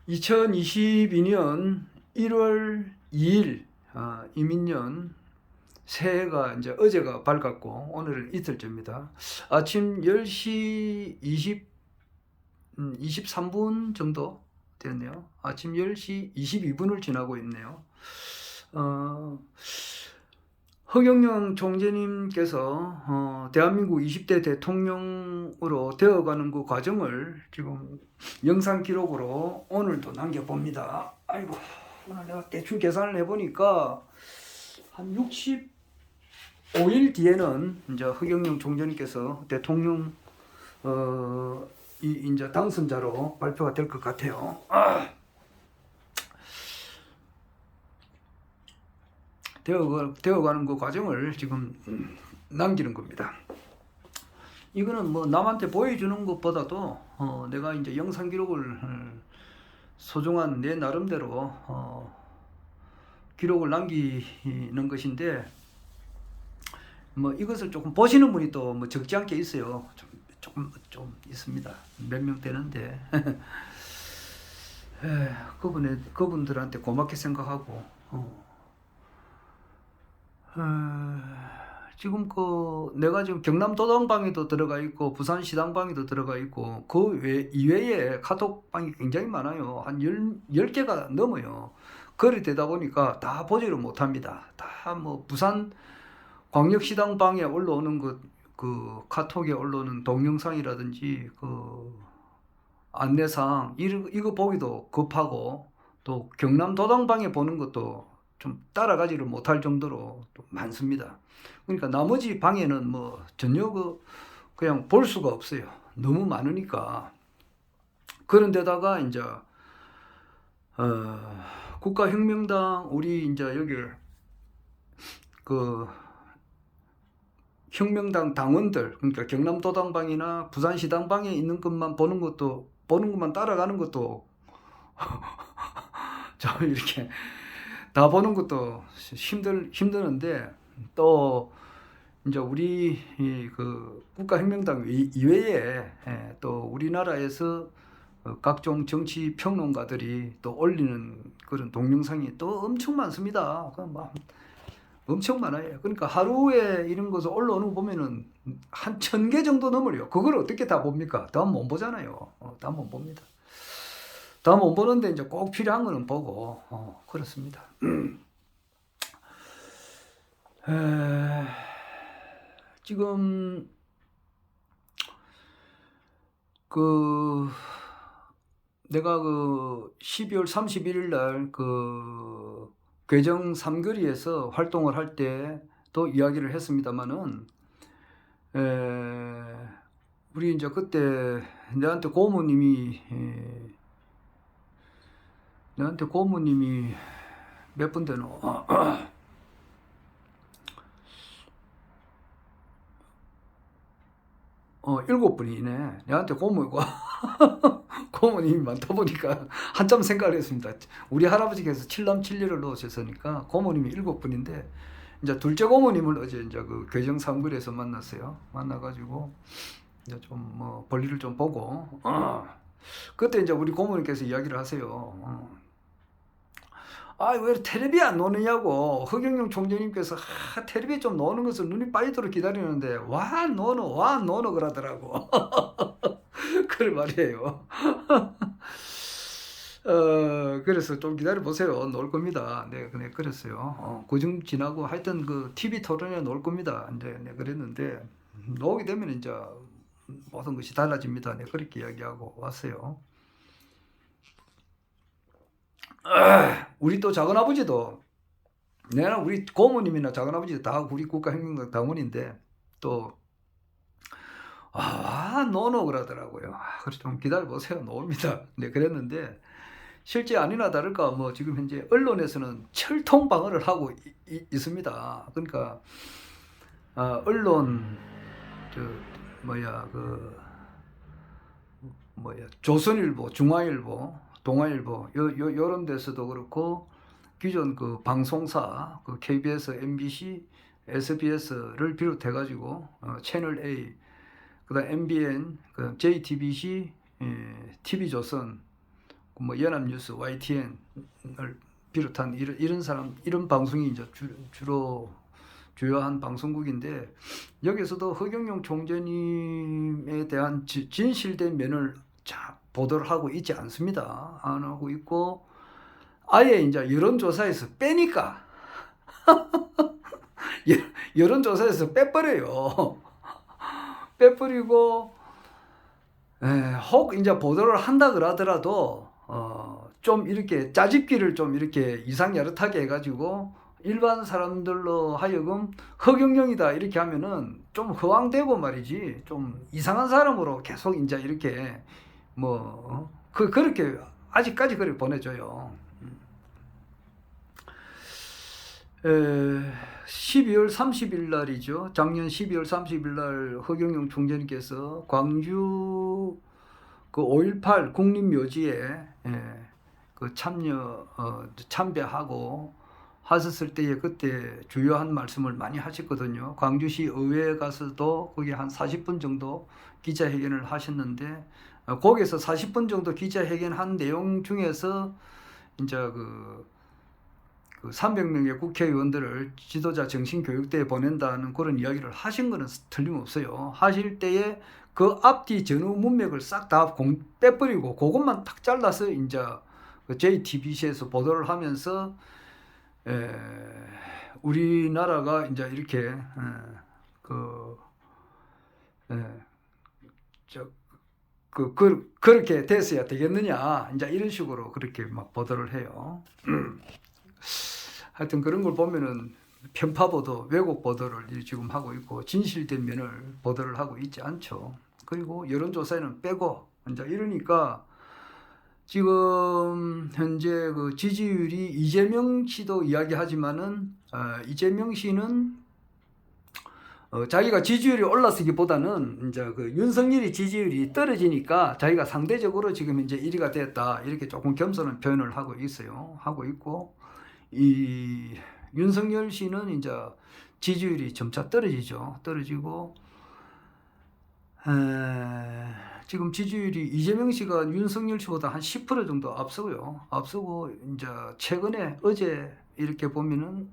2022년 1월 2일 이민년 새해가 이제 어제가 밝았고 오늘은 이틀째입니다. 아침 10시 23분 정도 됐네요. 아침 10시 22분을 지나고 있네요. 허경영 총재님께서 대한민국 20대 대통령으로 되어가는 그 과정을 지금 영상 기록으로 오늘도 남겨봅니다. 아이고, 오늘 내가 대충 계산을 해보니까 한 65일 뒤에는 이제 허경영 총재님께서 대통령 이제 당선자로 발표가 될 것 같아요. 되어가는 그 과정을 지금 남기는 겁니다. 이거는 뭐 남한테 보여주는 것보다도 내가 이제 영상 기록을 소중한 내 나름대로 기록을 남기는 것인데, 뭐 이것을 조금 보시는 분이 또 뭐 적지 않게 있어요. 좀 있습니다. 몇 명 되는데 그분들한테 고맙게 생각하고 지금 내가 지금 경남 도당방에도 들어가 있고 부산 시당방에도 들어가 있고 이외에 카톡방이 굉장히 많아요. 한 10개가 넘어요. 그리 되다 보니까 다 보지를 못합니다. 다 뭐 부산 광역시당방에 올라오는 그 카톡에 올라오는 동영상이라든지 그 안내사항 이거 보기도 급하고, 또 경남 도당방에 보는 것도 좀 따라가지를 못할 정도로 또 많습니다. 그러니까 나머지 방에는 뭐 전혀 그냥 볼 수가 없어요. 너무 많으니까. 그런데다가 이제 국가혁명당 우리 이제 여기 그 혁명당 당원들, 그러니까 경남도당방이나 부산시당방에 있는 것만 보는 것만 따라가는 것도 저 이렇게 다 보는 것도 힘드는데, 또 이제 우리 그 국가혁명당 이외에 또 우리나라에서 각종 정치 평론가들이 또 올리는 그런 동영상이 또 엄청 많습니다. 엄청 많아요. 그러니까 하루에 이런 것을 올라오는 거 보면은 한 1000개 정도 넘어요. 그걸 어떻게 다 봅니까? 다 못 보잖아요. 다 못 봅니다. 다 못 보는데 이제 꼭 필요한 거는 보고 그렇습니다. 지금 내가 12월 31일 날 괴정 삼거리에서 활동을 할 때도 이야기를 했습니다만은, 우리 이제 그때 내한테 고모님이 몇 분 되노? 7분이네. 내한테 고모님이 많다 보니까 한참 생각을 했습니다. 우리 할아버지께서 7남 7녀를 놓으셨으니까 고모님이 7분인데, 이제 둘째 고모님을 어제 이제 그 괴정 삼거리에서 만났어요. 만나가지고 이제 좀 뭐 볼일을 좀 보고, 그때 이제 우리 고모님께서 이야기를 하세요. 왜 텔레비 안 노느냐고. 허경영 총재님께서 텔레비 좀 노는 것을 눈이 빠지도록 기다리는데 와 노노 그러더라고. 그럴 말이에요. 그래서 좀 기다려 보세요. 놓을 겁니다. 네, 그랬어요. 고중 지나고 하여튼 그 TV 토론에 놓을 겁니다. 네, 그랬는데 놓게 되면 이제 모든 것이 달라집니다. 네, 그렇게 이야기하고 왔어요. 우리 또 작은아버지도, 내가 우리 고모님이나 작은아버지 다 우리 국가혁명당 당원인데 또 노노 그러더라고요. 그래서 좀 기다려보세요. 노입니다. 네, 그랬는데 실제 아니나 다를까 뭐 지금 현재 언론에서는 철통방어를 하고 있습니다. 그러니까 언론 조선일보, 중앙일보, 동아일보 요런 데서도 그렇고, 기존 그 방송사 KBS, MBC, SBS를 비롯해 가지고 채널 A, 그다음 MBN, JTBC, TV조선, 뭐 연합뉴스, YTN을 비롯한 이런 사람, 이런 방송이 이제 주로 주요한 방송국인데, 여기서도 허경영 총재님에 대한 진실된 면을 보도를 하고 있지 않습니다. 안 하고 있고, 아예 이제 여론조사에서 빼니까 여론조사에서 빼버려요. 빼버리고, 혹 이제 보도를 한다 그러더라도 좀 이렇게 짜집기를 좀 이렇게 이상야릇하게 해가지고 일반 사람들로 하여금 허경영이다 이렇게 하면은 좀 허황되고 말이지, 좀 이상한 사람으로 계속 이제 이렇게 뭐 그렇게 아직까지 그렇게 보내줘요. 12월 30일 날이죠. 작년 12월 30일 날 허경영 총재님께서 광주 그 5.18 국립묘지에 그 참배하고 하셨을 때에 그때 주요한 말씀을 많이 하셨거든요. 광주시 의회에 가서도 거기 한 40분 정도 기자회견을 하셨는데, 거기에서 40분 정도 기자회견한 내용 중에서 이제 그 300명의 국회의원들을 지도자 정신교육대에 보낸다는 그런 이야기를 하신 거는 틀림없어요. 하실 때에 그 앞뒤 전후 문맥을 싹 다 빼버리고 그것만 딱 잘라서 이제 그 JTBC에서 보도를 하면서 우리나라가 이제 이렇게 그렇게 됐어야 되겠느냐, 이제 이런 식으로 그렇게 막 보도를 해요. 하여튼 그런 걸 보면은 편파 보도, 왜곡 보도를 지금 하고 있고 진실된 면을 보도를 하고 있지 않죠. 그리고 여론조사에는 빼고 이제 이러니까 지금 현재 그 지지율이 이재명 씨도 이야기하지만은 이재명 씨는 자기가 지지율이 올랐기보다는 이제 그 윤석열이 지지율이 떨어지니까 자기가 상대적으로 지금 이제 1위가 됐다 이렇게 조금 겸손한 표현을 하고 있어요. 하고 있고, 이 윤석열 씨는 이제 지지율이 점차 떨어지죠. 떨어지고 지금 지지율이 이재명 씨가 윤석열 씨보다 한 10% 정도 앞서고요. 앞서고 이제 최근에 어제 이렇게 보면은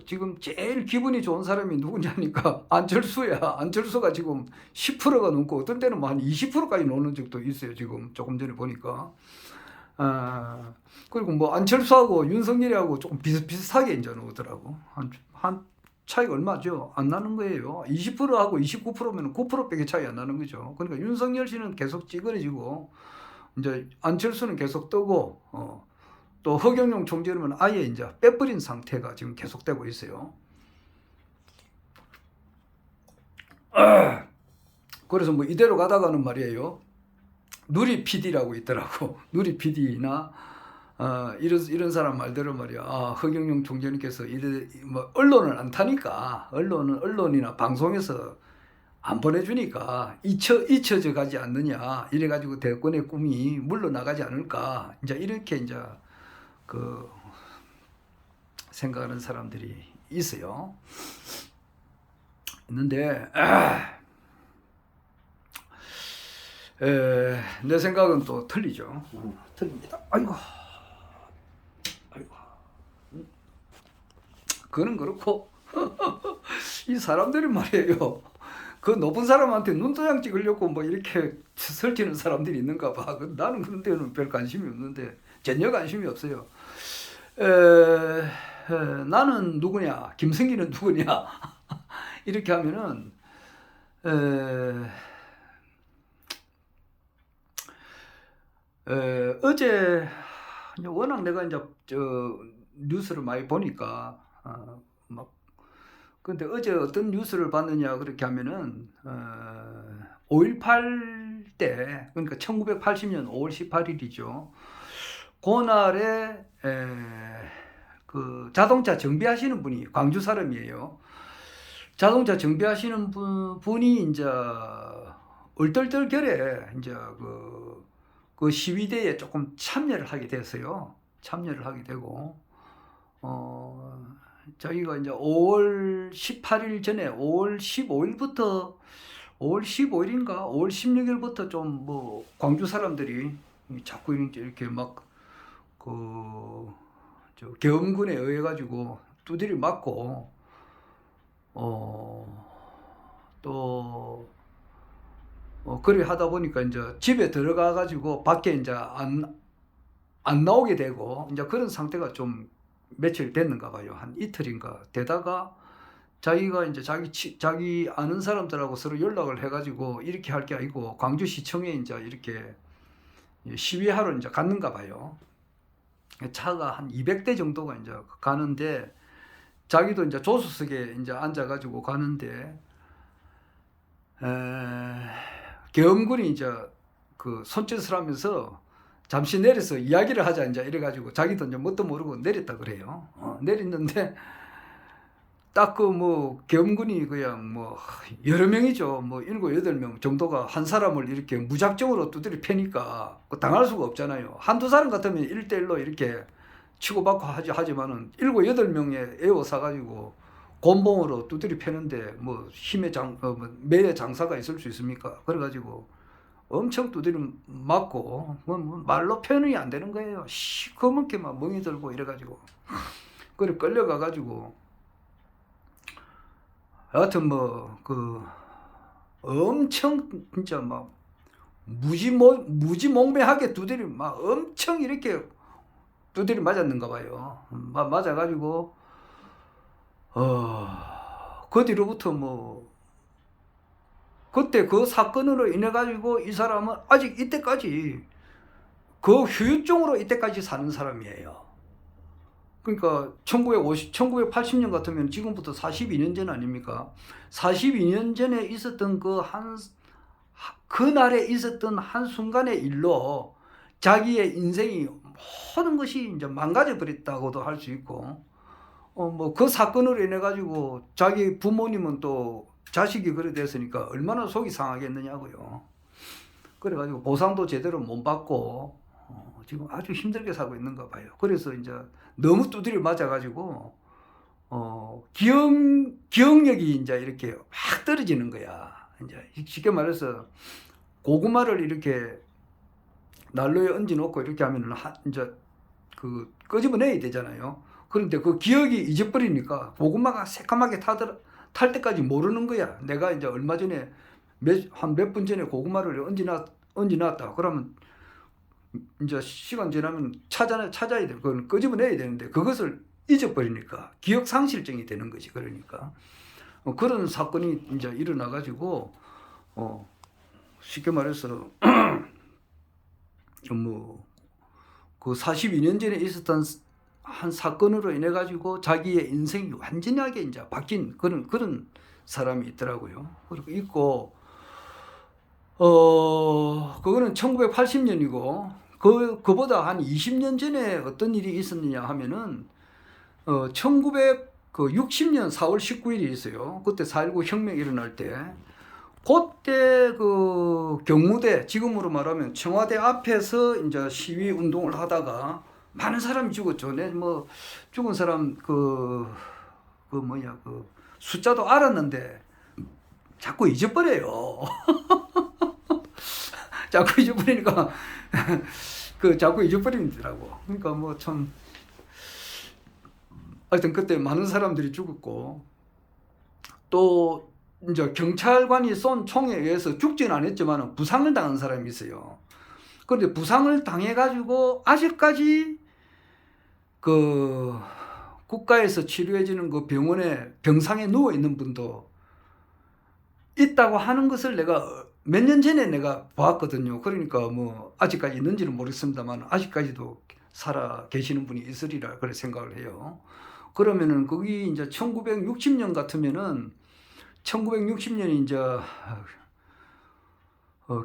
지금 제일 기분이 좋은 사람이 누구냐니까 안철수야. 안철수가 지금 10%가 넘고 어떤 때는 뭐 한 20%까지 노는 적도 있어요. 지금 조금 전에 보니까. 그리고 뭐 안철수하고 윤석열이하고 조금 비슷하게 이제 나오더라고. 한 차이가 얼마죠? 안 나는 거예요. 20%하고 29%면 9%밖에 차이 안 나는 거죠. 그러니까 윤석열 씨는 계속 찌그러지고 이제 안철수는 계속 뜨고 또 허경영 총재는 아예 이제 빼버린 상태가 지금 계속되고 있어요. 그래서 뭐 이대로 가다가는 말이에요. 누리 PD라고 있더라고. 누리 PD나 이런 사람 말대로 말이야. 허경영 총재님께서 뭐 언론을 안 타니까 언론이나 방송에서 안 보내주니까 잊혀져 가지 않느냐. 이래가지고 대권의 꿈이 물러나가지 않을까. 이제 이렇게 이제 그 생각하는 사람들이 있어요. 있는데 내 생각은 또 틀리죠. 틀립니다. 아이고. 그거는 그렇고 이 사람들이 말이에요. 그 높은 사람한테 눈도장 찍으려고 뭐 이렇게 설치는 사람들이 있는가 봐. 나는 그런 데는 별 관심이 없는데, 전혀 관심이 없어요. 나는 누구냐, 김성기는 누구냐 이렇게 하면은 어제 워낙 내가 이제 뉴스를 많이 보니까 막 근데 어제 어떤 뉴스를 봤느냐 그렇게 하면은 5.18 때, 그러니까 1980년 5월 18일이죠. 그날에 그 자동차 정비하시는 분이 광주 사람이에요. 자동차 정비하시는 분이 이제 얼떨떨결에 이제 그 시위대에 조금 참여를 하게 됐어요. 참여를 하게 되고 자기가 이제 5월 18일 전에 5월 15일부터 5월 15일인가 5월 16일부터 좀 뭐 광주 사람들이 자꾸 이렇게 막 그 계엄군에 의해 가지고 두드려 맞고 또 그래 하다 보니까 이제 집에 들어가 가지고 밖에 이제 안 나오게 되고 이제 그런 상태가 좀 며칠 됐는가 봐요. 한 이틀인가 되다가 자기가 이제 자기 아는 사람들하고 서로 연락을 해가지고 이렇게 할 게 아니고 광주시청에 이제 이렇게 시위하러 이제 갔는가 봐요. 차가 한 200대 정도가 이제 가는데 자기도 이제 조수석에 이제 앉아가지고 가는데 계엄군이 이제 그 손짓을 하면서 잠시 내려서 이야기를 하자 이제 이래가지고 자기도 이제 뭣도 모르고 내렸다 그래요. 내렸는데 딱 그 뭐 계엄군이 그냥 뭐 여러 명이죠. 뭐 7, 8명 정도가 한 사람을 이렇게 무작정으로 두드려 패니까 당할 수가 없잖아요. 한두 사람 같으면 1대1로 이렇게 치고받고 하지만은 7, 8명에 에워싸가지고 곤봉으로 두드려 패는데 뭐 힘의 매의 장사가 있을 수 있습니까? 그래가지고 엄청 두드려 맞고 뭐 말로 표현이 안 되는 거예요. 시커멓게 막 멍이 들고 이래가지고 그래 끌려가가지고 여하튼 뭐 그 엄청 진짜 막 무지몽매하게 두드려 막 엄청 이렇게 두드려 맞았는가 봐요. 맞아가지고 그 뒤로부터 뭐 그때 그 사건으로 인해 가지고 이 사람은 아직 이때까지 그 후유증으로 이때까지 사는 사람이에요. 그러니까 1980년 같으면 지금부터 42년 전 아닙니까? 42년 전에 있었던 그날에 있었던 한순간의 일로 자기의 인생이 모든 것이 이제 망가져 버렸다고도 할 수 있고, 뭐 그 사건으로 인해 가지고 자기 부모님은 또 자식이 그래 됐으니까 얼마나 속이 상하겠느냐고요. 그래가지고 보상도 제대로 못 받고 지금 아주 힘들게 살고 있는가 봐요. 그래서 이제 너무 두드려 맞아가지고 기억력이 이제 이렇게 확 떨어지는 거야. 이제 쉽게 말해서 고구마를 이렇게 난로에 얹어놓고 이렇게 하면은 이제 그 끄집어내야 되잖아요. 그런데 그 기억이 잊어버리니까 고구마가 새까맣게 탈 때까지 모르는 거야. 내가 이제 얼마 전에 한 몇 분 전에 고구마를 얹어놨다. 그러면 이제 시간 지나면 찾아야 돼. 그건 끄집어내야 되는데 그것을 잊어버리니까 기억 상실증이 되는 거지. 그러니까 그런 사건이 이제 일어나 가지고 쉽게 말해서 뭐 그 42년 전에 있었던 한 사건으로 인해 가지고 자기의 인생이 완전하게 이제 바뀐 그런 사람이 있더라고요. 그리고 있고 그거는 1980년이고 그보다 한 20년 전에 어떤 일이 있었느냐 하면은 1960년 4월 19일이 있어요. 그때 4.19 혁명이 일어날 때 그때 그 경무대, 지금으로 말하면 청와대 앞에서 이제 시위 운동을 하다가 많은 사람이 죽었죠. 뭐 죽은 사람 그 숫자도 알았는데 자꾸 잊어버려요. 자꾸 잊어버리니까 자꾸 잊어버리더라고. 그러니까 뭐 참 하여튼 그때 많은 사람들이 죽었고 또 이제 경찰관이 쏜 총에 의해서 죽지는 않았지만 부상을 당한 사람이 있어요. 그런데 부상을 당해가지고 아직까지 그 국가에서 치료해주는 그 병원에 병상에 누워 있는 분도 있다고 하는 것을 내가 몇 년 전에 내가 보았거든요. 그러니까 뭐 아직까지 있는지는 모르겠습니다만 아직까지도 살아 계시는 분이 있으리라 그렇게 생각을 해요. 그러면은 거기 이제 1960년 같으면은 1960년이 이제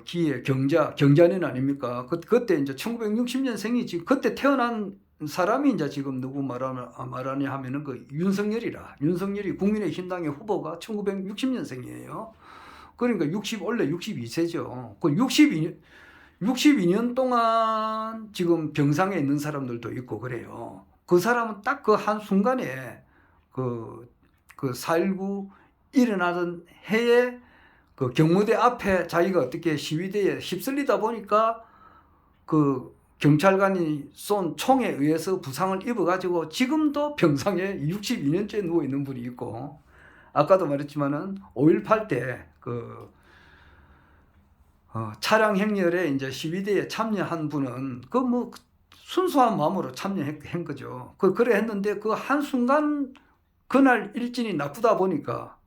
기해 경자년 아닙니까? 그때 이제 1960년생이지 그때 태어난 사람이 이제 지금 누구 말하냐 하면은 그 윤석열이 국민의힘당의 후보가 1960년생이에요. 그러니까 원래 62세죠. 그 62년 동안 지금 병상에 있는 사람들도 있고 그래요. 그 사람은 딱 그 한순간에 그 4.19 일어나던 해에 그 경무대 앞에 자기가 어떻게 시위대에 휩쓸리다 보니까 그 경찰관이 쏜 총에 의해서 부상을 입어가지고 지금도 병상에 62년째 누워 있는 분이 있고, 아까도 말했지만은 5.18 때 그 차량 행렬에 이제 시위대에 참여한 분은 그 뭐 순수한 마음으로 참여한 거죠. 그래 했는데 그 한순간 그날 일진이 나쁘다 보니까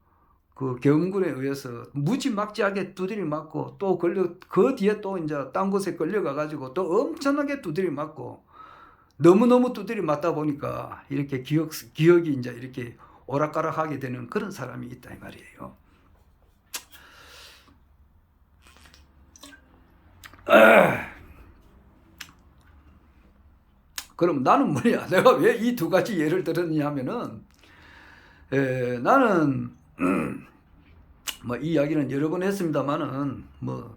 그 계엄군에 의해서 무지막지하게 두드려 맞고, 또 그 뒤에 또 이제 딴 곳에 끌려가 가지고 또 엄청나게 두드려 맞고, 너무너무 두드려 맞다 보니까 이렇게 기억이 이제 이렇게 오락가락하게 되는 그런 사람이 있다 이 말이에요. 그럼 나는 뭐냐? 내가 왜 이 두 가지 예를 들었냐 하면은, 나는 뭐 이 이야기는 여러 번 했습니다만은 뭐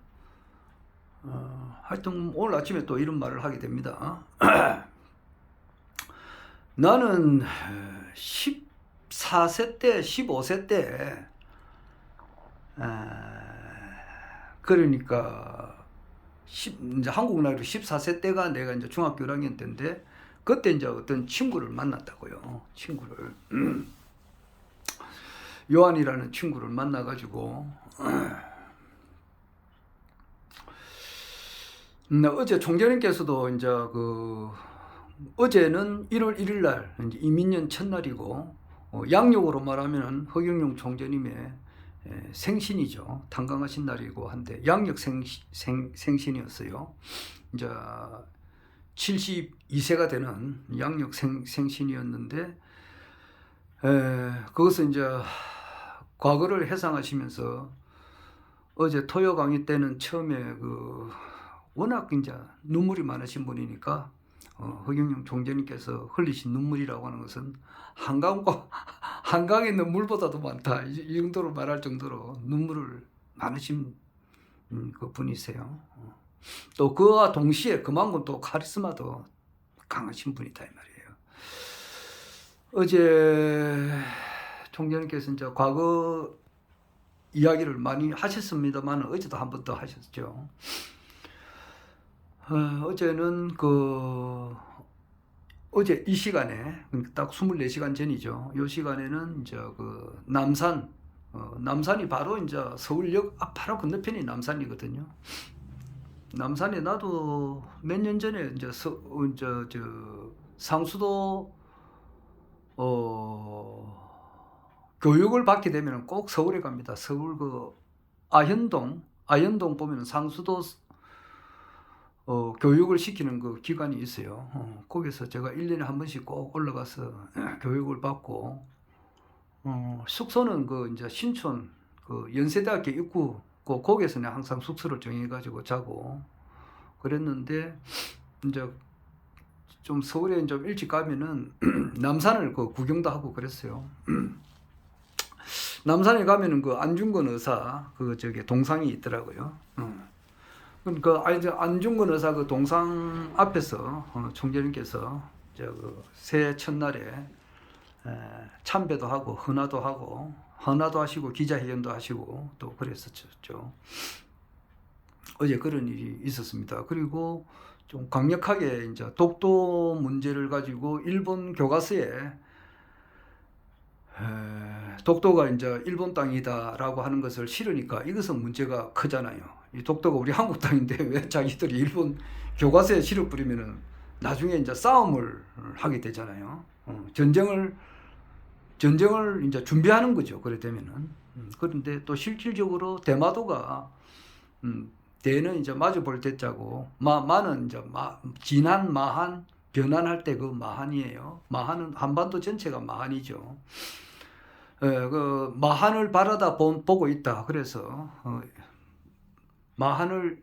하여튼 오늘 아침에 또 이런 말을 하게 됩니다. 나는 14세 때, 15세 때, 그러니까 이제 한국 나이로 14세 때가 내가 이제 중학교 1학년 때인데, 그때 이제 어떤 친구를 만났다고요. 친구를. 요한이라는 친구를 만나가지고, 어제 총재님께서도 이제 어제는 1월 1일 날 이제 이민년 첫날이고, 양력으로 말하면 허경영 총재님의 생신이죠. 탄광하신 날이고 한데 양력 생신이었어요. 이제 72세가 되는 양력 생신이었는데, 그것은 이제 과거를 회상하시면서 어제 토요 강의 때는 처음에 워낙 이제 눈물이 많으신 분이니까 허경영 총재님께서 흘리신 눈물이라고 하는 것은 한강에 있는 물보다도 많다, 이 정도로 말할 정도로 눈물을 많으신 그 분이세요. 또 그와 동시에 그만큼 또 카리스마도 강하신 분이다 이 말이에요. 어제 총재님께서 이제 과거 이야기를 많이 하셨습니다만 어제도 한 번 더 하셨죠. 어제는 어제 이 시간에 딱 24시간 전이죠. 이 시간에는 이제 남산이 바로 이제 서울역 바로 건너편이 남산이거든요. 남산에 나도 몇 년 전에 이제 상수도 교육을 받게 되면 꼭 서울에 갑니다. 서울 아현동 보면 상수도 교육을 시키는 그 기관이 있어요. 거기서 제가 1년에 한 번씩 꼭 올라가서 교육을 받고, 숙소는 이제 신촌 연세대학교 입구 거기에서 내가 항상 숙소를 정해가지고 자고 그랬는데, 이제 좀 서울에 좀 일찍 가면은 남산을 구경도 하고 그랬어요. 남산에 가면은 안중근 의사 동상이 있더라고요. 안중근 의사 동상 앞에서 총재님께서 새해 첫날에 참배도 하고 헌화도 하시고 기자회견도 하시고 또 그랬었죠. 어제 그런 일이 있었습니다. 그리고 좀 강력하게 이제 독도 문제를 가지고 일본 교과서에 독도가 이제 일본 땅이다라고 하는 것을 실으니까 이것은 문제가 크잖아요. 이 독도가 우리 한국 땅인데 왜 자기들이 일본 교과서에 실어버리면은 나중에 이제 싸움을 하게 되잖아요. 전쟁을 이제 준비하는 거죠. 그래 되면은. 그런데 또 실질적으로 대마도가 대는 이제 마주 볼 대자고, 마는 이제 진한 마한 변환할 때 마한이에요. 마한은 한반도 전체가 마한이죠. 마한을 바라다 보고 있다. 그래서 마한을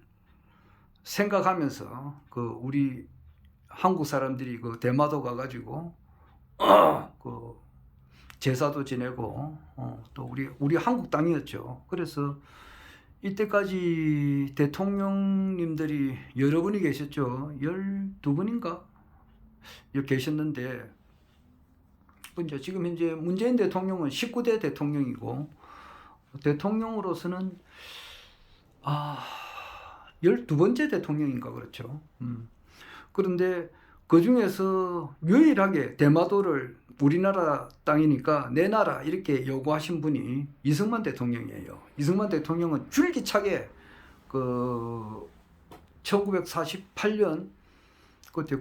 생각하면서 우리 한국 사람들이 대마도 가가지고 제사도 지내고, 또 우리 한국 땅이었죠. 그래서 이때까지 대통령님들이 여러 분이 계셨죠. 12분인가 계셨는데, 이제 지금 현재 문재인 대통령은 19대 대통령이고, 대통령으로서는 12번째 대통령인가 그렇죠. 그런데 그 중에서 유일하게 대마도를 우리나라 땅이니까 내놔라 이렇게 요구하신 분이 이승만 대통령이에요. 이승만 대통령은 줄기차게 그 1948년 그때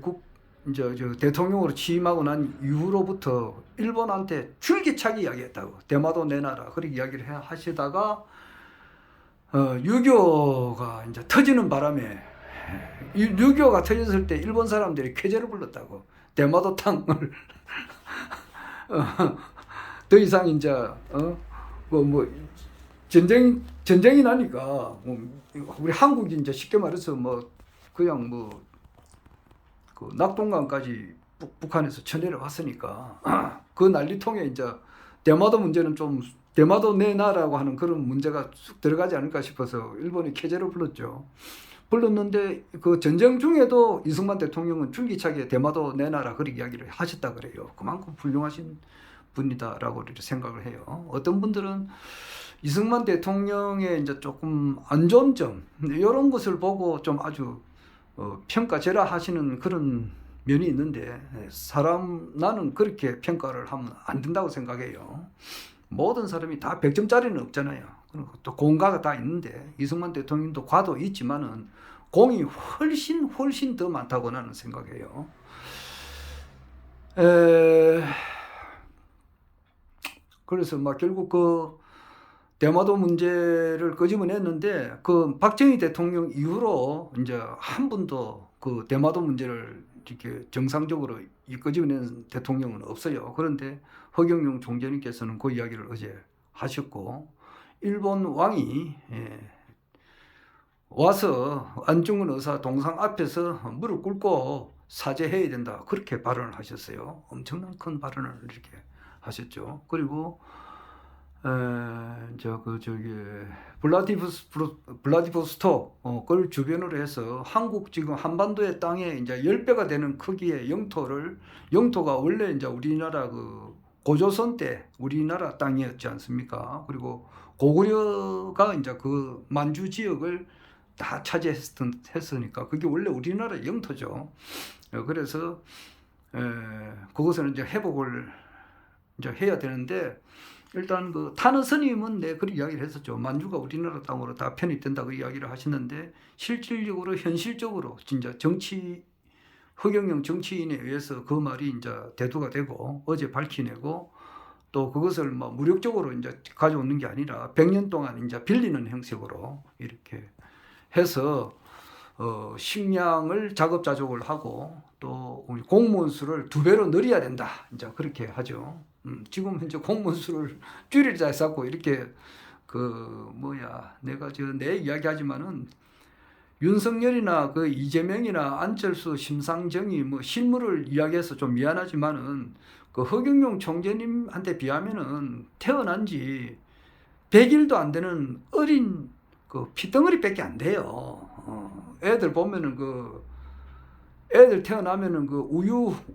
저 대통령으로 취임하고 난 이후로부터 일본한테 줄기차게 이야기했다고. 대마도 내놔라. 그렇게 이야기를 하시다가 6.25가 이제 터지는 바람에 6.25가 터졌을 때 일본 사람들이 쾌재를 불렀다고. 대마도 땅을 더 이상 이제 뭐 전쟁이 나니까 우리 한국이 이제 쉽게 말해서 뭐 그냥 뭐 그 낙동강까지 북한에서 쳐내려 왔으니까 그 난리통에 이제 대마도 문제는 좀 대마도 내놔라고 하는 그런 문제가 쑥 들어가지 않을까 싶어서 일본이 쾌재를 불렀는데 그 전쟁 중에도 이승만 대통령은 줄기차게 대마도 내놔라 그렇게 이야기를 하셨다 그래요. 그만큼 훌륭하신 분이다라고 이렇게 생각을 해요. 어떤 분들은 이승만 대통령의 이제 조금 안 좋은 점 이런 것을 보고 좀 아주 평가절하하시는 그런 면이 있는데 나는 그렇게 평가를 하면 안 된다고 생각해요. 모든 사람이 다 100점짜리는 없잖아요. 그리고 또 공과가 다 있는데 이승만 대통령도 과도 있지만은 공이 훨씬 더 많다고 나는 생각해요. 그래서 막 결국 그 대마도 문제를 끄집어냈는데 그 박정희 대통령 이후로 이제 한 번도 그 대마도 문제를 이렇게 정상적으로 끄집어낸 대통령은 없어요. 그런데 허경영 총재님께서는 그 이야기를 어제 하셨고 일본 왕이 와서 안중근 의사 동상 앞에서 무릎 꿇고 사죄해야 된다 그렇게 발언을 하셨어요. 엄청난 큰 발언을 이렇게 하셨죠. 그리고 블라디보스톡 그걸 주변으로 해서 한국 지금 한반도의 땅에 이제 10배가 되는 크기의 영토가 원래 이제 우리나라 그 고조선 때 우리나라 땅이었지 않습니까? 그리고 고구려가 이제 그 만주 지역을 다 차지했으니까 그게 원래 우리나라 영토죠. 그래서 그것을 이제 회복을 이제 해야 되는데 일단 그 탄원 스님은 그런 이야기를 했었죠. 만주가 우리나라 땅으로 다 편입된다고 이야기를 하시는데 실질적으로 현실적으로 진짜 허경영 정치인에 의해서 그 말이 이제 대두가 되고 어제 밝혀내고 또 그것을 뭐 무력적으로 이제 가져오는 게 아니라 100년 동안 이제 빌리는 형식으로 이렇게 해서 식량을 자급자족을 하고 또 우리 공무원 수를 2배로 늘려야 된다. 이제 그렇게 하죠. 지금 현재 공무원 수를 줄이자 했었고 이렇게 내가 내 이야기하지만은 윤석열이나 그 이재명이나 안철수, 심상정이 뭐 실물을 이야기해서 좀 미안하지만은 그 허경영 총재님한테 비하면은 태어난 지 100일도 안 되는 어린 그 피덩어리밖에 안 돼요. 애들 보면은 애들 태어나면은 그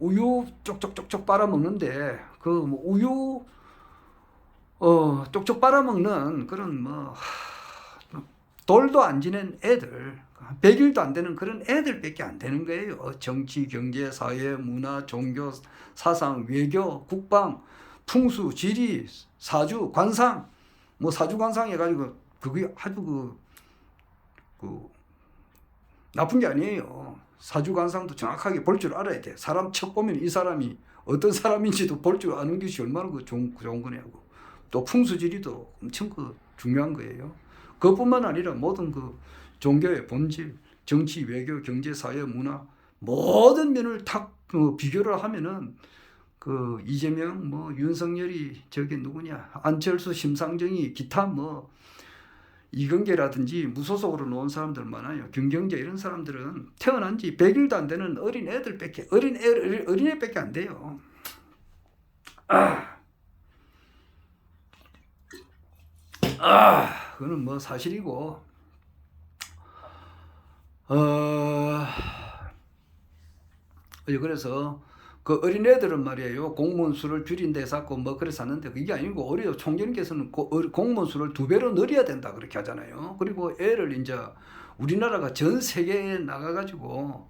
우유 쪽쪽쪽쪽 빨아먹는데 우유 쪽쪽 빨아먹는 그런 돌도 안 지낸 애들 100일도 안 되는 그런 애들밖에 안 되는 거예요. 정치, 경제, 사회, 문화, 종교, 사상, 외교, 국방, 풍수, 지리, 사주, 관상 사주 관상 해가지고 그게 아주 나쁜 게 아니에요. 사주 관상도 정확하게 볼 줄 알아야 돼. 사람 척 보면 이 사람이 어떤 사람인지도 볼 줄 아는 것이 얼마나 좋은 거냐고. 또 풍수지리도 엄청 중요한 거예요. 그것뿐만 아니라 모든 종교의 본질, 정치, 외교, 경제, 사회, 문화 모든 면을 다 비교를 하면은 이재명, 윤석열이 누구냐, 안철수, 심상정이 기타 이건계라든지 무소속으로 놓은 사람들 많아요. 김경재 이런 사람들은 태어난 지 100일도 안 되는 어린애밖에 안 돼요. 그거는 사실이고, 그래서 그 어린애들은 말이에요. 공무원 수를 줄인다 해서 뭐 그래서 하는데 그게 아니고 오히려 총재님께서는 공무원 수를 2배로 늘려야 된다 그렇게 하잖아요. 그리고 애를 이제 우리나라가 전 세계에 나가가지고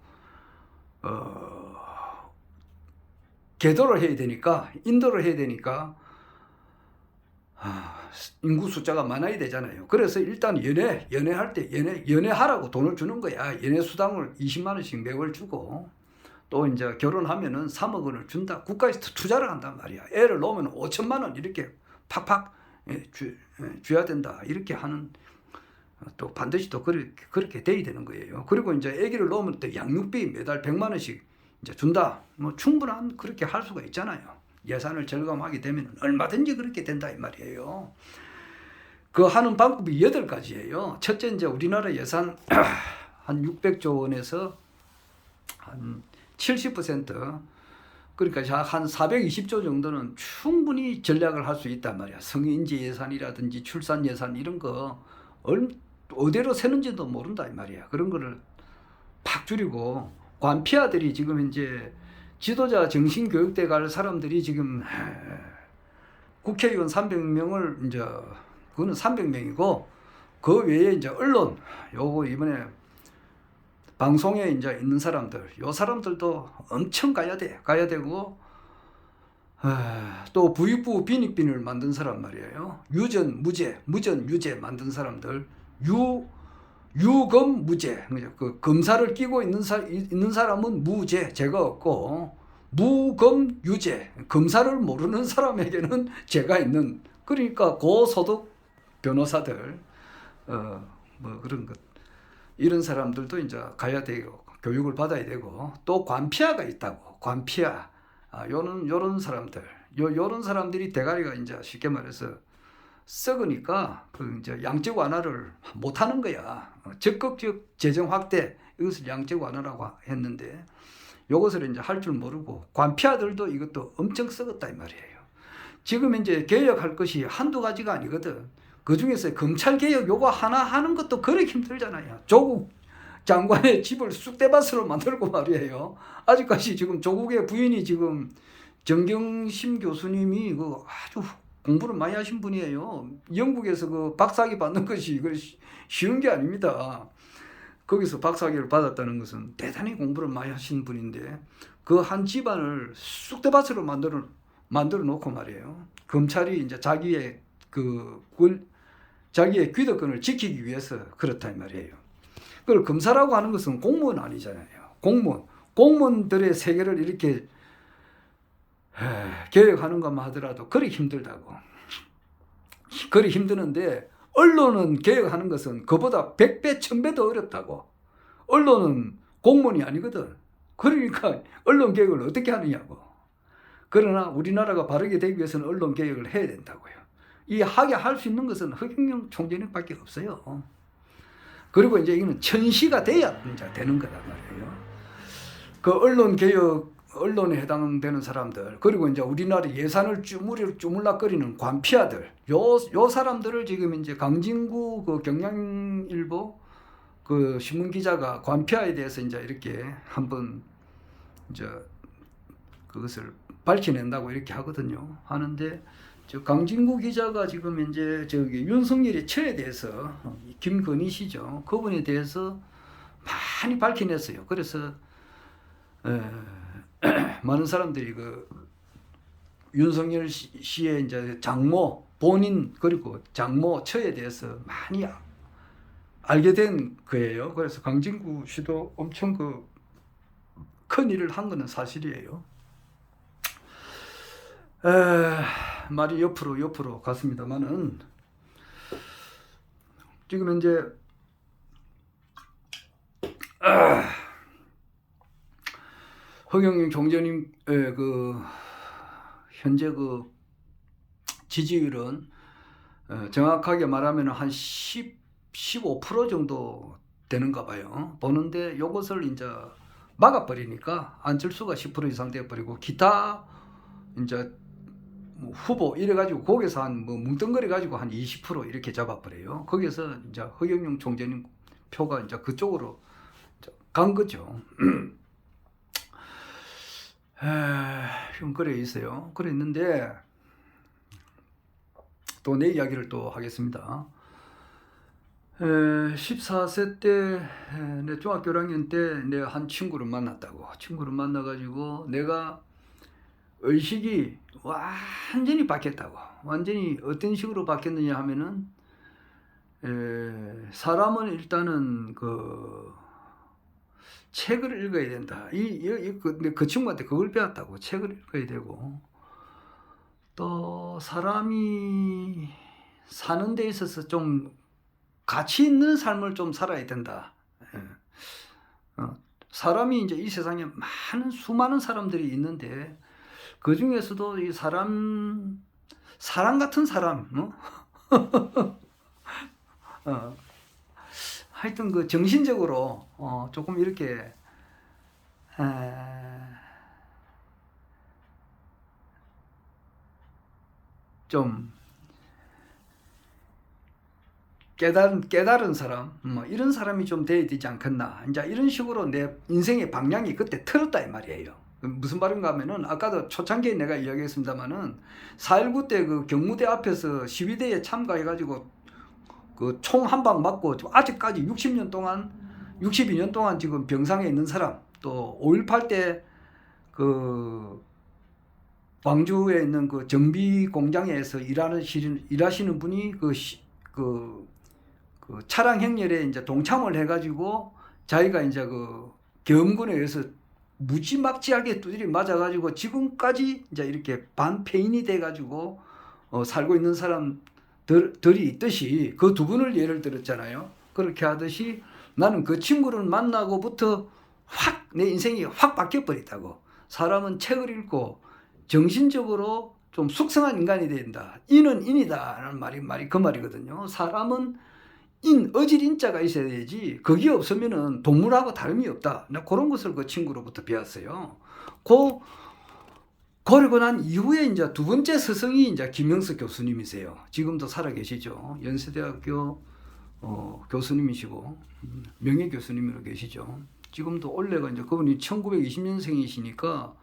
계도를 해야 되니까 인도를 해야 되니까 인구 숫자가 많아야 되잖아요. 그래서 일단 연애할 때 연애하라고 돈을 주는 거야. 연애 수당을 20만 원씩 매월 주고 또 이제 결혼하면은 3억 원을 준다. 국가에서 투자를 한단 말이야. 애를 놓으면 5천만 원 이렇게 팍팍 줘야 된다. 이렇게 하는 또 반드시 또 그렇게 돼야 되는 거예요. 그리고 이제 아기를 놓으면 또 양육비 매달 100만 원씩 이제 준다. 뭐 충분한 그렇게 할 수가 있잖아요. 예산을 절감하게 되면 얼마든지 그렇게 된다 이 말이에요. 그 하는 방법이 8가지예요. 첫째 이제 우리나라 예산 한 600조 원에서 한 70% 그러니까 한 420조 정도는 충분히 전략을 할 수 있단 말이야. 성인지 예산이라든지 출산 예산 이런 거 어디로 새는지도 모른다 이 말이야. 그런 거를 팍 줄이고 관피아들이 지금 이제 지도자 정신교육대 갈 사람들이 지금 국회의원 300명을 이제 그거는 300명이고 그 외에 이제 언론 요거 이번에 방송에 이제 있는 사람들 요 사람들도 엄청 가야 되고 또 부익부 빈익빈을 만든 사람 말이에요. 유전 무죄 무전 유죄 만든 사람들 유검 무죄 그 검사를 끼고 있는 사람은 무죄 죄가 없고 무검 유죄 검사를 모르는 사람에게는 죄가 있는 그러니까 고소득 변호사들 뭐 그런 것 이런 사람들도 이제 가야 되고 교육을 받아야 되고 또 관피아가 있다고 관피아 요런 사람들 요런 사람들이 대가리가 이제 쉽게 말해서 썩으니까 그 이제 양적 완화를 못 하는 거야. 적극적 재정 확대 이것을 양적 완화라고 했는데 이것을 이제 할 줄 모르고 관피아들도 이것도 엄청 썩었다 이 말이에요. 지금 이제 개혁할 것이 한두 가지가 아니거든. 그 중에서 검찰 개혁 요거 하나 하는 것도 그렇게 힘들잖아요. 조국 장관의 집을 쑥대밭으로 만들고 말이에요. 아직까지 지금 조국의 부인이 지금 정경심 교수님이 그 아주 공부를 많이 하신 분이에요. 영국에서 그 박사학위 받는 것이 쉬운 게 아닙니다. 거기서 박사학위를 받았다는 것은 대단히 공부를 많이 하신 분인데 그 한 집안을 쑥대밭으로 만들어 놓고 말이에요. 검찰이 이제 자기의 자기의 귀덕권을 지키기 위해서 그렇다 이 말이에요. 그걸 검사라고 하는 것은 공무원 아니잖아요. 공무원들의 세계를 이렇게 개혁하는 것만 하더라도 그리 힘들다고. 그리 힘드는데 언론은 개혁하는 것은 그보다 100배, 1000배 더 어렵다고. 언론은 공무원이 아니거든. 그러니까 언론 개혁을 어떻게 하느냐고. 그러나 우리나라가 바르게 되기 위해서는 언론 개혁을 해야 된다고요. 이 하게 할 수 있는 것은 허경영 총재님밖에 없어요. 그리고 이제 이거는 천시가 돼야 이제 되는 거란 말이에요. 그 언론 개혁 언론에 해당되는 사람들 그리고 이제 우리나라 예산을 주물락거리는 관피아들 요 사람들을 지금 이제 강진구 그 경향일보 그 신문 기자가 관피아에 대해서 이제 이렇게 한번 이제 그것을 밝혀낸다고 이렇게 하거든요. 하는데 저 강진구 기자가 지금 이제 저기 윤석열의 처에 대해서 김건희 씨죠. 그분에 대해서 많이 밝혀냈어요. 그래서 많은 사람들이 그 윤석열 씨의 이제 장모 본인 그리고 장모 처에 대해서 많이 알게 된 거예요. 그래서 강진구 씨도 엄청 그 큰 일을 한 거는 사실이에요. 말이 옆으로 갔습니다만은 지금 이제 허경영 총재님 그 현재 그 지지율은 정확하게 말하면 한 15% 정도 되는가 봐요. 보는데 이것을 이제 막아버리니까 안철수가 10% 이상 돼버리고 기타 이제 후보 이래가지고 거기서 한 뭐 뭉뚱거려 가지고 한 20% 이렇게 잡아버려요. 거기서 이제 허경영 총재님 표가 이제 그쪽으로 간 거죠. 좀 그래 있어요. 그래 있는데 또 내 이야기를 또 하겠습니다. 14세 때 내 중학교 1학년 때 내 한 친구를 만났다고. 친구를 만나가지고 내가 의식이 완전히 바뀌었다고. 완전히 어떤 식으로 바뀌었느냐 하면은 사람은 일단은 그 책을 읽어야 된다. 그 친구한테 그걸 배웠다고. 책을 읽어야 되고 또 사람이 사는 데 있어서 좀 가치 있는 삶을 좀 살아야 된다. 예. 사람이 이제 이 세상에 수많은 사람들이 있는데 그 중에서도 이 사람 같은 사람, 하여튼 그 정신적으로 조금 이렇게 좀 깨달은 사람, 이런 사람이 좀 돼야 되지 않겠나. 이제 이런 식으로 내 인생의 방향이 그때 틀었다 이 말이에요. 무슨 말인가 하면은 아까도 초창기에 내가 이야기했습니다마는 4.19 때 그 경무대 앞에서 시위대에 참가해가지고 그 총 한 방 맞고 아직까지 62년 동안 지금 병상에 있는 사람, 또 5.18 때 그 광주에 있는 그 정비 공장에서 일하시는 분이 그 차량 행렬에 이제 동참을 해가지고 자기가 이제 그 계엄군에 의해서 무지막지하게 두드리 맞아가지고 지금까지 이제 이렇게 반폐인이 돼가지고 살고 있는 사람들이 있듯이 그 두 분을 예를 들었잖아요. 그렇게 하듯이 나는 그 친구를 만나고부터 확 내 인생이 확 바뀌어 버렸다고. 사람은 책을 읽고 정신적으로 좀 숙성한 인간이 된다. 인은 인이다라는 말이 그 말이거든요. 사람은 어질 인자가 있어야 되지 그게 없으면은 동물하고 다름이 없다. 나 그런 것을 그 친구로부터 배웠어요. 그러고 난 이후에 이제 두 번째 스승이 이제 김영석 교수님이세요. 지금도 살아 계시죠. 연세대학교 교수님이시고 명예 교수님으로 계시죠. 지금도 올해가 이제 그분이 1920년생이시니까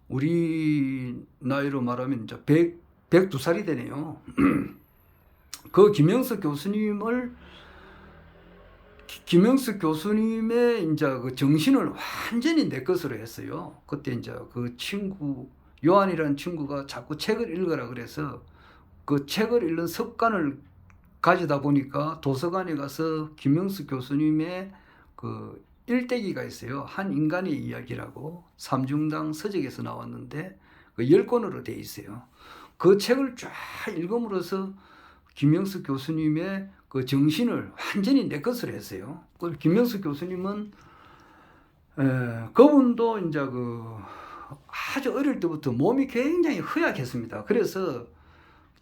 우리 나이로 말하면 이제 102살이 되네요. 그 김영석 교수님의 이제 그 정신을 완전히 내 것으로 했어요. 그때 이제 그 친구, 요한이라는 친구가 자꾸 책을 읽으라 그래서 그 책을 읽는 습관을 가지다 보니까 도서관에 가서 김영석 교수님의 그 일대기가 있어요. 한 인간의 이야기라고 삼중당 서적에서 나왔는데 그 10권으로 돼 있어요. 그 책을 쫙 읽음으로써 김영석 교수님의 그 정신을 완전히 내 것으로 했어요. 그 김영석 교수님은 그분도 이제 그 아주 어릴 때부터 몸이 굉장히 허약했습니다. 그래서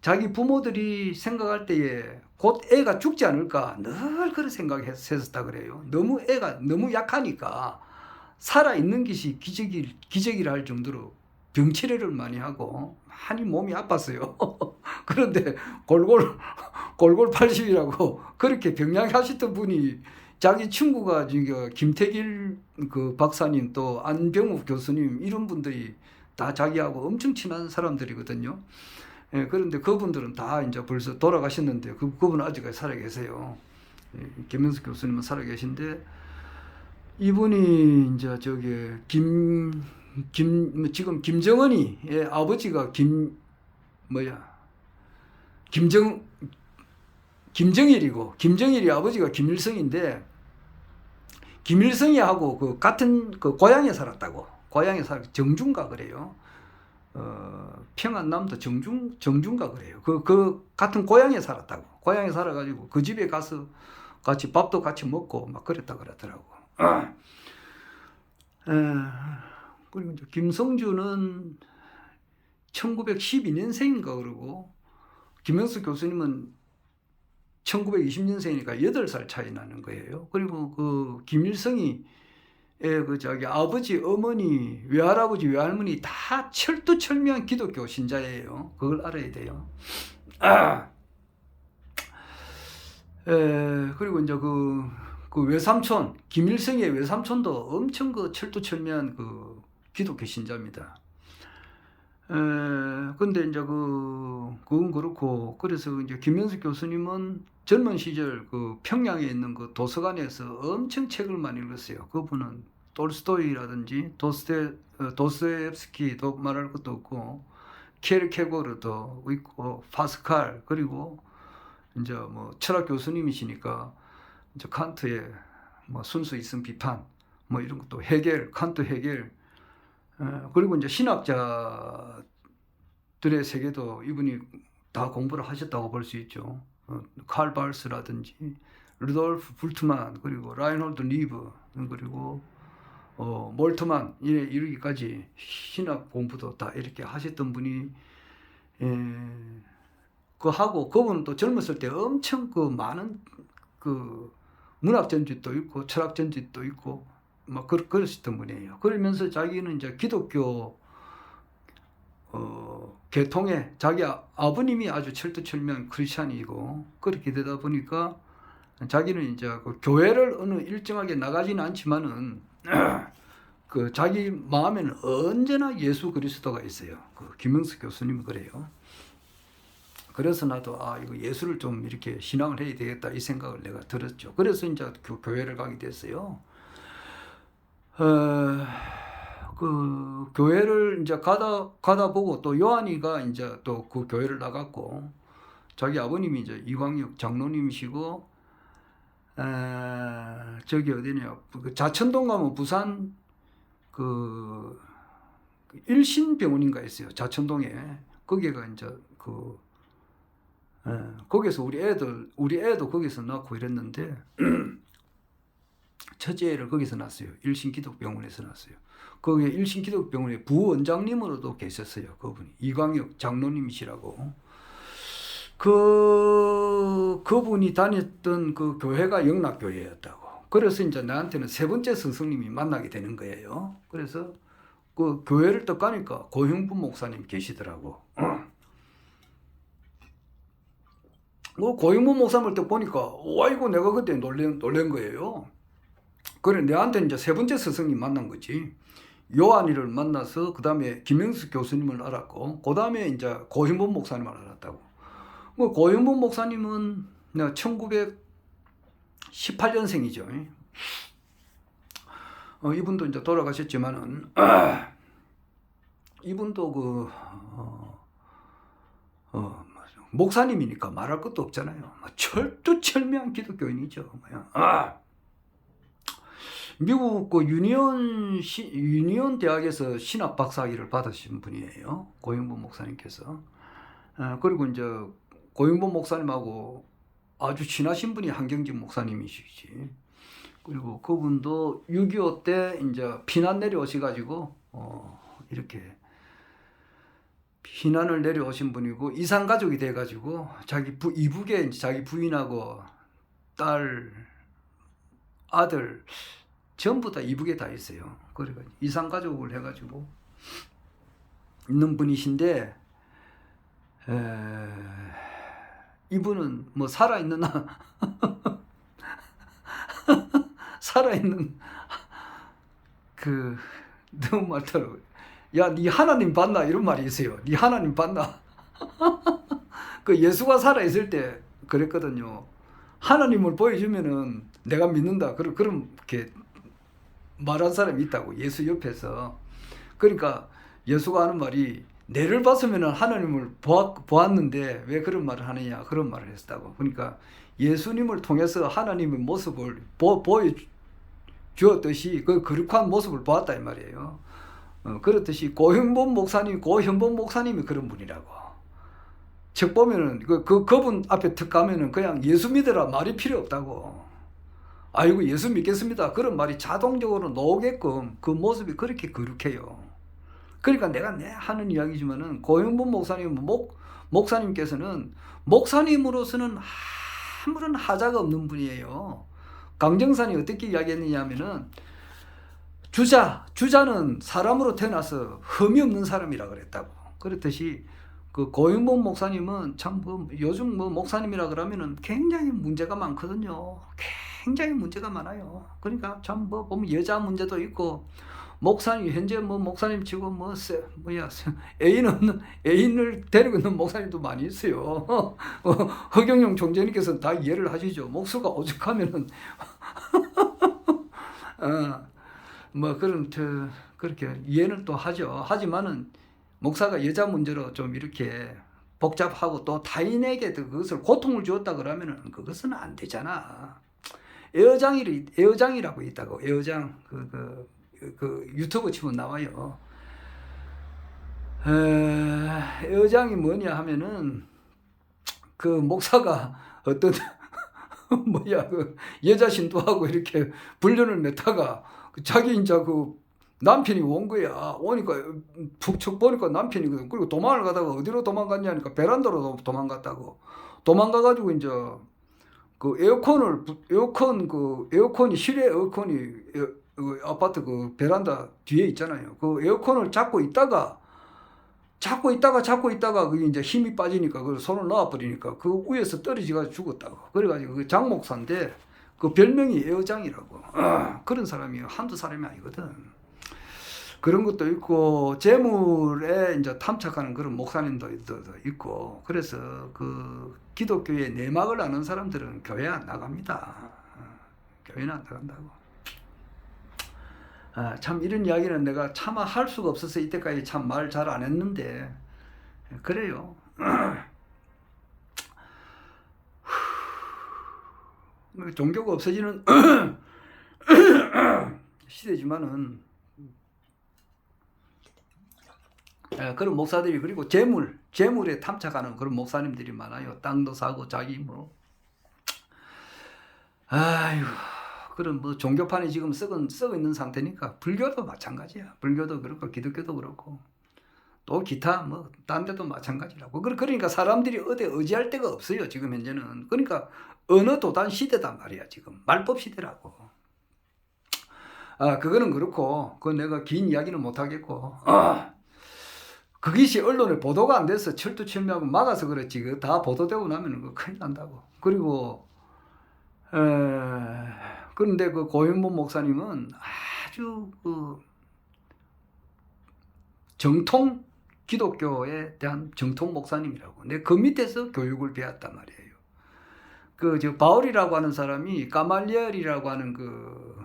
자기 부모들이 생각할 때에 곧 애가 죽지 않을까 늘 그런 생각했었다 그래요. 애가 너무 약하니까 살아있는 것이 기적이라 할 정도로 병치레를 많이 하고 많이 몸이 아팠어요. 그런데 골골 80이라고 그렇게 병약하셨던 분이 자기 친구가 김태길 그 박사님 또 안병욱 교수님 이런 분들이 다 자기하고 엄청 친한 사람들이거든요. 예, 그런데 그분들은 다 이제 벌써 돌아가셨는데 그분은 아직까지 살아 계세요. 예, 김명숙 교수님은 살아 계신데 이분이 이제 지금 김정은이 아버지가 김정일이고 김정일이 아버지가 김일성인데 김일성이하고 그 같은 그 고향에 살았다고. 정중가 그래요. 평안남도 정중가 그래요. 그 같은 고향에 살았다고. 고향에 살아가지고 그 집에 가서 같이 밥도 같이 먹고 막 그랬다 그러더라고. 그리고 이제 김성주는 1912년생인가 그러고 김영숙 교수님은 1920년생이니까 8살 차이 나는 거예요. 그리고 그 김일성이 아버지, 어머니, 외할아버지, 외할머니 다 철두철미한 기독교 신자예요. 그걸 알아야 돼요. 그리고 이제 그 외삼촌, 김일성의 외삼촌도 엄청 그 철두철미한 그 기독교 신자입니다. 근데 이제 그건 그렇고, 그래서 이제 김명숙 교수님은 젊은 시절 그 평양에 있는 그 도서관에서 엄청 책을 많이 읽었어요. 그분은 톨스토이라든지 도스토옙스키도 말할 것도 없고, 키르케고르도 있고, 파스칼, 그리고 이제 뭐 철학 교수님이시니까 이제 칸트의 뭐 순수 이성 비판 뭐 이런 것도 헤겔, 칸트 헤겔, 그리고 이제 신학자들의 세계도 이분이 다 공부를 하셨다고 볼 수 있죠. 칼 발스라든지 루돌프 불트만, 그리고 라인홀드 리브, 그리고 몰트만 이르기까지 신학 공부도 다 이렇게 하셨던 분이, 하고 그분은 또 젊었을 때 엄청 그 많은 그 문학 전집도 있고 철학 전집도 있고 막 그러셨던 분이에요. 그러면서 자기는 이제 기독교 계통에 자기 아버님이 아주 철두철미한 크리스찬이고, 그렇게 되다 보니까 자기는 이제 그 교회를 어느 일정하게 나가지는 않지만은 그 자기 마음에는 언제나 예수 그리스도가 있어요. 그 김명숙 교수님은 그래요. 그래서 나도 이거 예수를 좀 이렇게 신앙을 해야 되겠다 이 생각을 내가 들었죠. 그래서 이제 교회를 가게 됐어요. 그 교회를 이제 가다 보고, 또 요한이가 이제 또 그 교회를 나갔고, 자기 아버님이 이제 이광역 장로님이시고, 저기 어디냐, 그 자천동 가면 부산 그 일신병원인가 있어요. 자천동에. 거기가 이제 거기서 우리 애도 거기서 낳고 이랬는데, 첫째 애를 거기서 낳았어요. 일신기독병원에서 낳았어요. 거기 일신기독병원의 부원장님으로도 계셨어요. 그분이 이광역 장로님이시라고. 그분이 다녔던 그 교회가 영락교회였다고. 그래서 이제 나한테는 세 번째 스승님이 만나게 되는 거예요. 그래서 그 교회를 딱 가니까 고형분 목사님 계시더라고. 고형분 목사님을 딱 보니까, 와, 이거 내가 그때 놀란 거예요. 그래, 내한테 이제 세 번째 스승님 만난 거지. 요한이를 만나서, 그 다음에 김명숙 교수님을 알았고, 그 다음에 이제 고형분 목사님을 알았다고. 고형분 목사님은 1918년생이죠. 이분도 이제 돌아가셨지만은, 이분도 목사님이니까 말할 것도 없잖아요. 철두철미한 기독교인이죠. 미국 그 유니온 대학에서 신학 박사학위를 받으신 분이에요. 고영본 목사님께서. 그리고 이제 고영본 목사님하고 아주 친하신 분이 한경진 목사님이시지. 그리고 그분도 6.25 때 이제 피난 내려오셔가지고 이렇게 피난을 내려오신 분이고, 이산 가족이 돼가지고 이북에 이제 자기 부인하고 딸, 아들 전부 다 이북에 다 있어요. 그러니까 이산 가족을 해가지고 있는 분이신데, 이분은 뭐 살아있는 너무 많더라고요. 야, 니 하나님 봤나? 이런 말이 있어요. 니 하나님 봤나? 그 예수가 살아있을 때 그랬거든요. 하나님을 보여주면은 내가 믿는다. 그렇게 말한 사람이 있다고, 예수 옆에서. 그러니까 예수가 하는 말이, 내를 봤으면은 하나님을 보았는데 왜 그런 말을 하느냐, 그런 말을 했다고. 그러니까 예수님을 통해서 하나님의 모습을 보여주었듯이 그 거룩한 모습을 보았다 이 말이에요. 그렇듯이 고현본 목사님이 그런 분이라고. 책 보면은 그분 앞에 턱 가면은 그냥 예수 믿으라 말이 필요 없다고. 아이고 예수 믿겠습니다, 그런 말이 자동적으로 나오게끔 그 모습이 그렇게 거룩해요. 그러니까 내가 하는 이야기지만은, 고현본 목사님께서는 목사님으로서는 아무런 하자가 없는 분이에요. 강정산이 어떻게 이야기했느냐 하면은, 주자는 사람으로 태어나서 흠이 없는 사람이라 그랬다고. 그렇듯이 그 고영범 목사님은 참 요즘 목사님이라 그러면은 굉장히 문제가 많거든요. 굉장히 문제가 많아요. 그러니까 참 보면 여자 문제도 있고 목사님 현재 뭐 목사님 치고 애인을 데리고 있는 목사님도 많이 있어요. 허경영 총재님께서는 다 이해를 하시죠. 목수가 오죽하면은 그렇게 이해는 또 하죠. 하지만은 목사가 여자 문제로 좀 이렇게 복잡하고 또 타인에게 그것을 고통을 주었다 그러면은 그것은 안 되잖아. 에어장이라고 있다고. 에어장 유튜브 치면 나와요. 에어장이 뭐냐 하면은 그 목사가 어떤 여자 신도하고 이렇게 불륜을 맺다가 자기 이제 그 남편이 온 거야. 오니까 푹 보니까 남편이거든. 그리고 도망을 가다가 어디로 도망갔냐니까 베란다로 도망갔다고. 도망가가지고 이제 그 에어컨이 실내 에어컨이 그 아파트 그 베란다 뒤에 있잖아요. 그 에어컨을 잡고 있다가 그게 이제 힘이 빠지니까 그걸 손을 놔버리니까 그 위에서 떨어지가 죽었다고. 그래가지고 그 장 목사인데 그 별명이 에어장이라고. 그런 사람이 한두 사람이 아니거든. 그런 것도 있고 재물에 이제 탐착하는 그런 목사님도 있고. 그래서 그 기독교의 내막을 아는 사람들은 교회 안 나갑니다. 교회는 안 나간다고. 참 이런 이야기는 내가 차마 할 수가 없어서 이때까지 참 말 잘 안 했는데 그래요. 종교가 없어지는 시대지만은 그런 목사들이 그리고 재물에 탐착하는 그런 목사님들이 많아요. 땅도 사고 자기 아유. 그런 종교판이 지금 썩어 있는 상태니까 불교도 마찬가지야. 불교도 그렇고 기독교도 그렇고 또 기타 딴 데도 마찬가지라고. 그러니까 사람들이 어디 의지할 데가 없어요. 지금 현재는. 그러니까 어느 도단 시대단 말이야. 지금 말법 시대라고. 그거는 그렇고 그 내가 긴 이야기는 못 하겠고. 그것이 언론에 보도가 안 돼서 철두철미하고 막아서 그렇지. 그 다 보도되고 나면 그 큰일 난다고. 그리고 그런데 그 고현보 목사님은 아주 그 정통 기독교에 대한 정통 목사님이라고. 내가 그 밑에서 교육을 배웠단 말이에요. 그 바울이라고 하는 사람이 가말리엘이라고 하는 그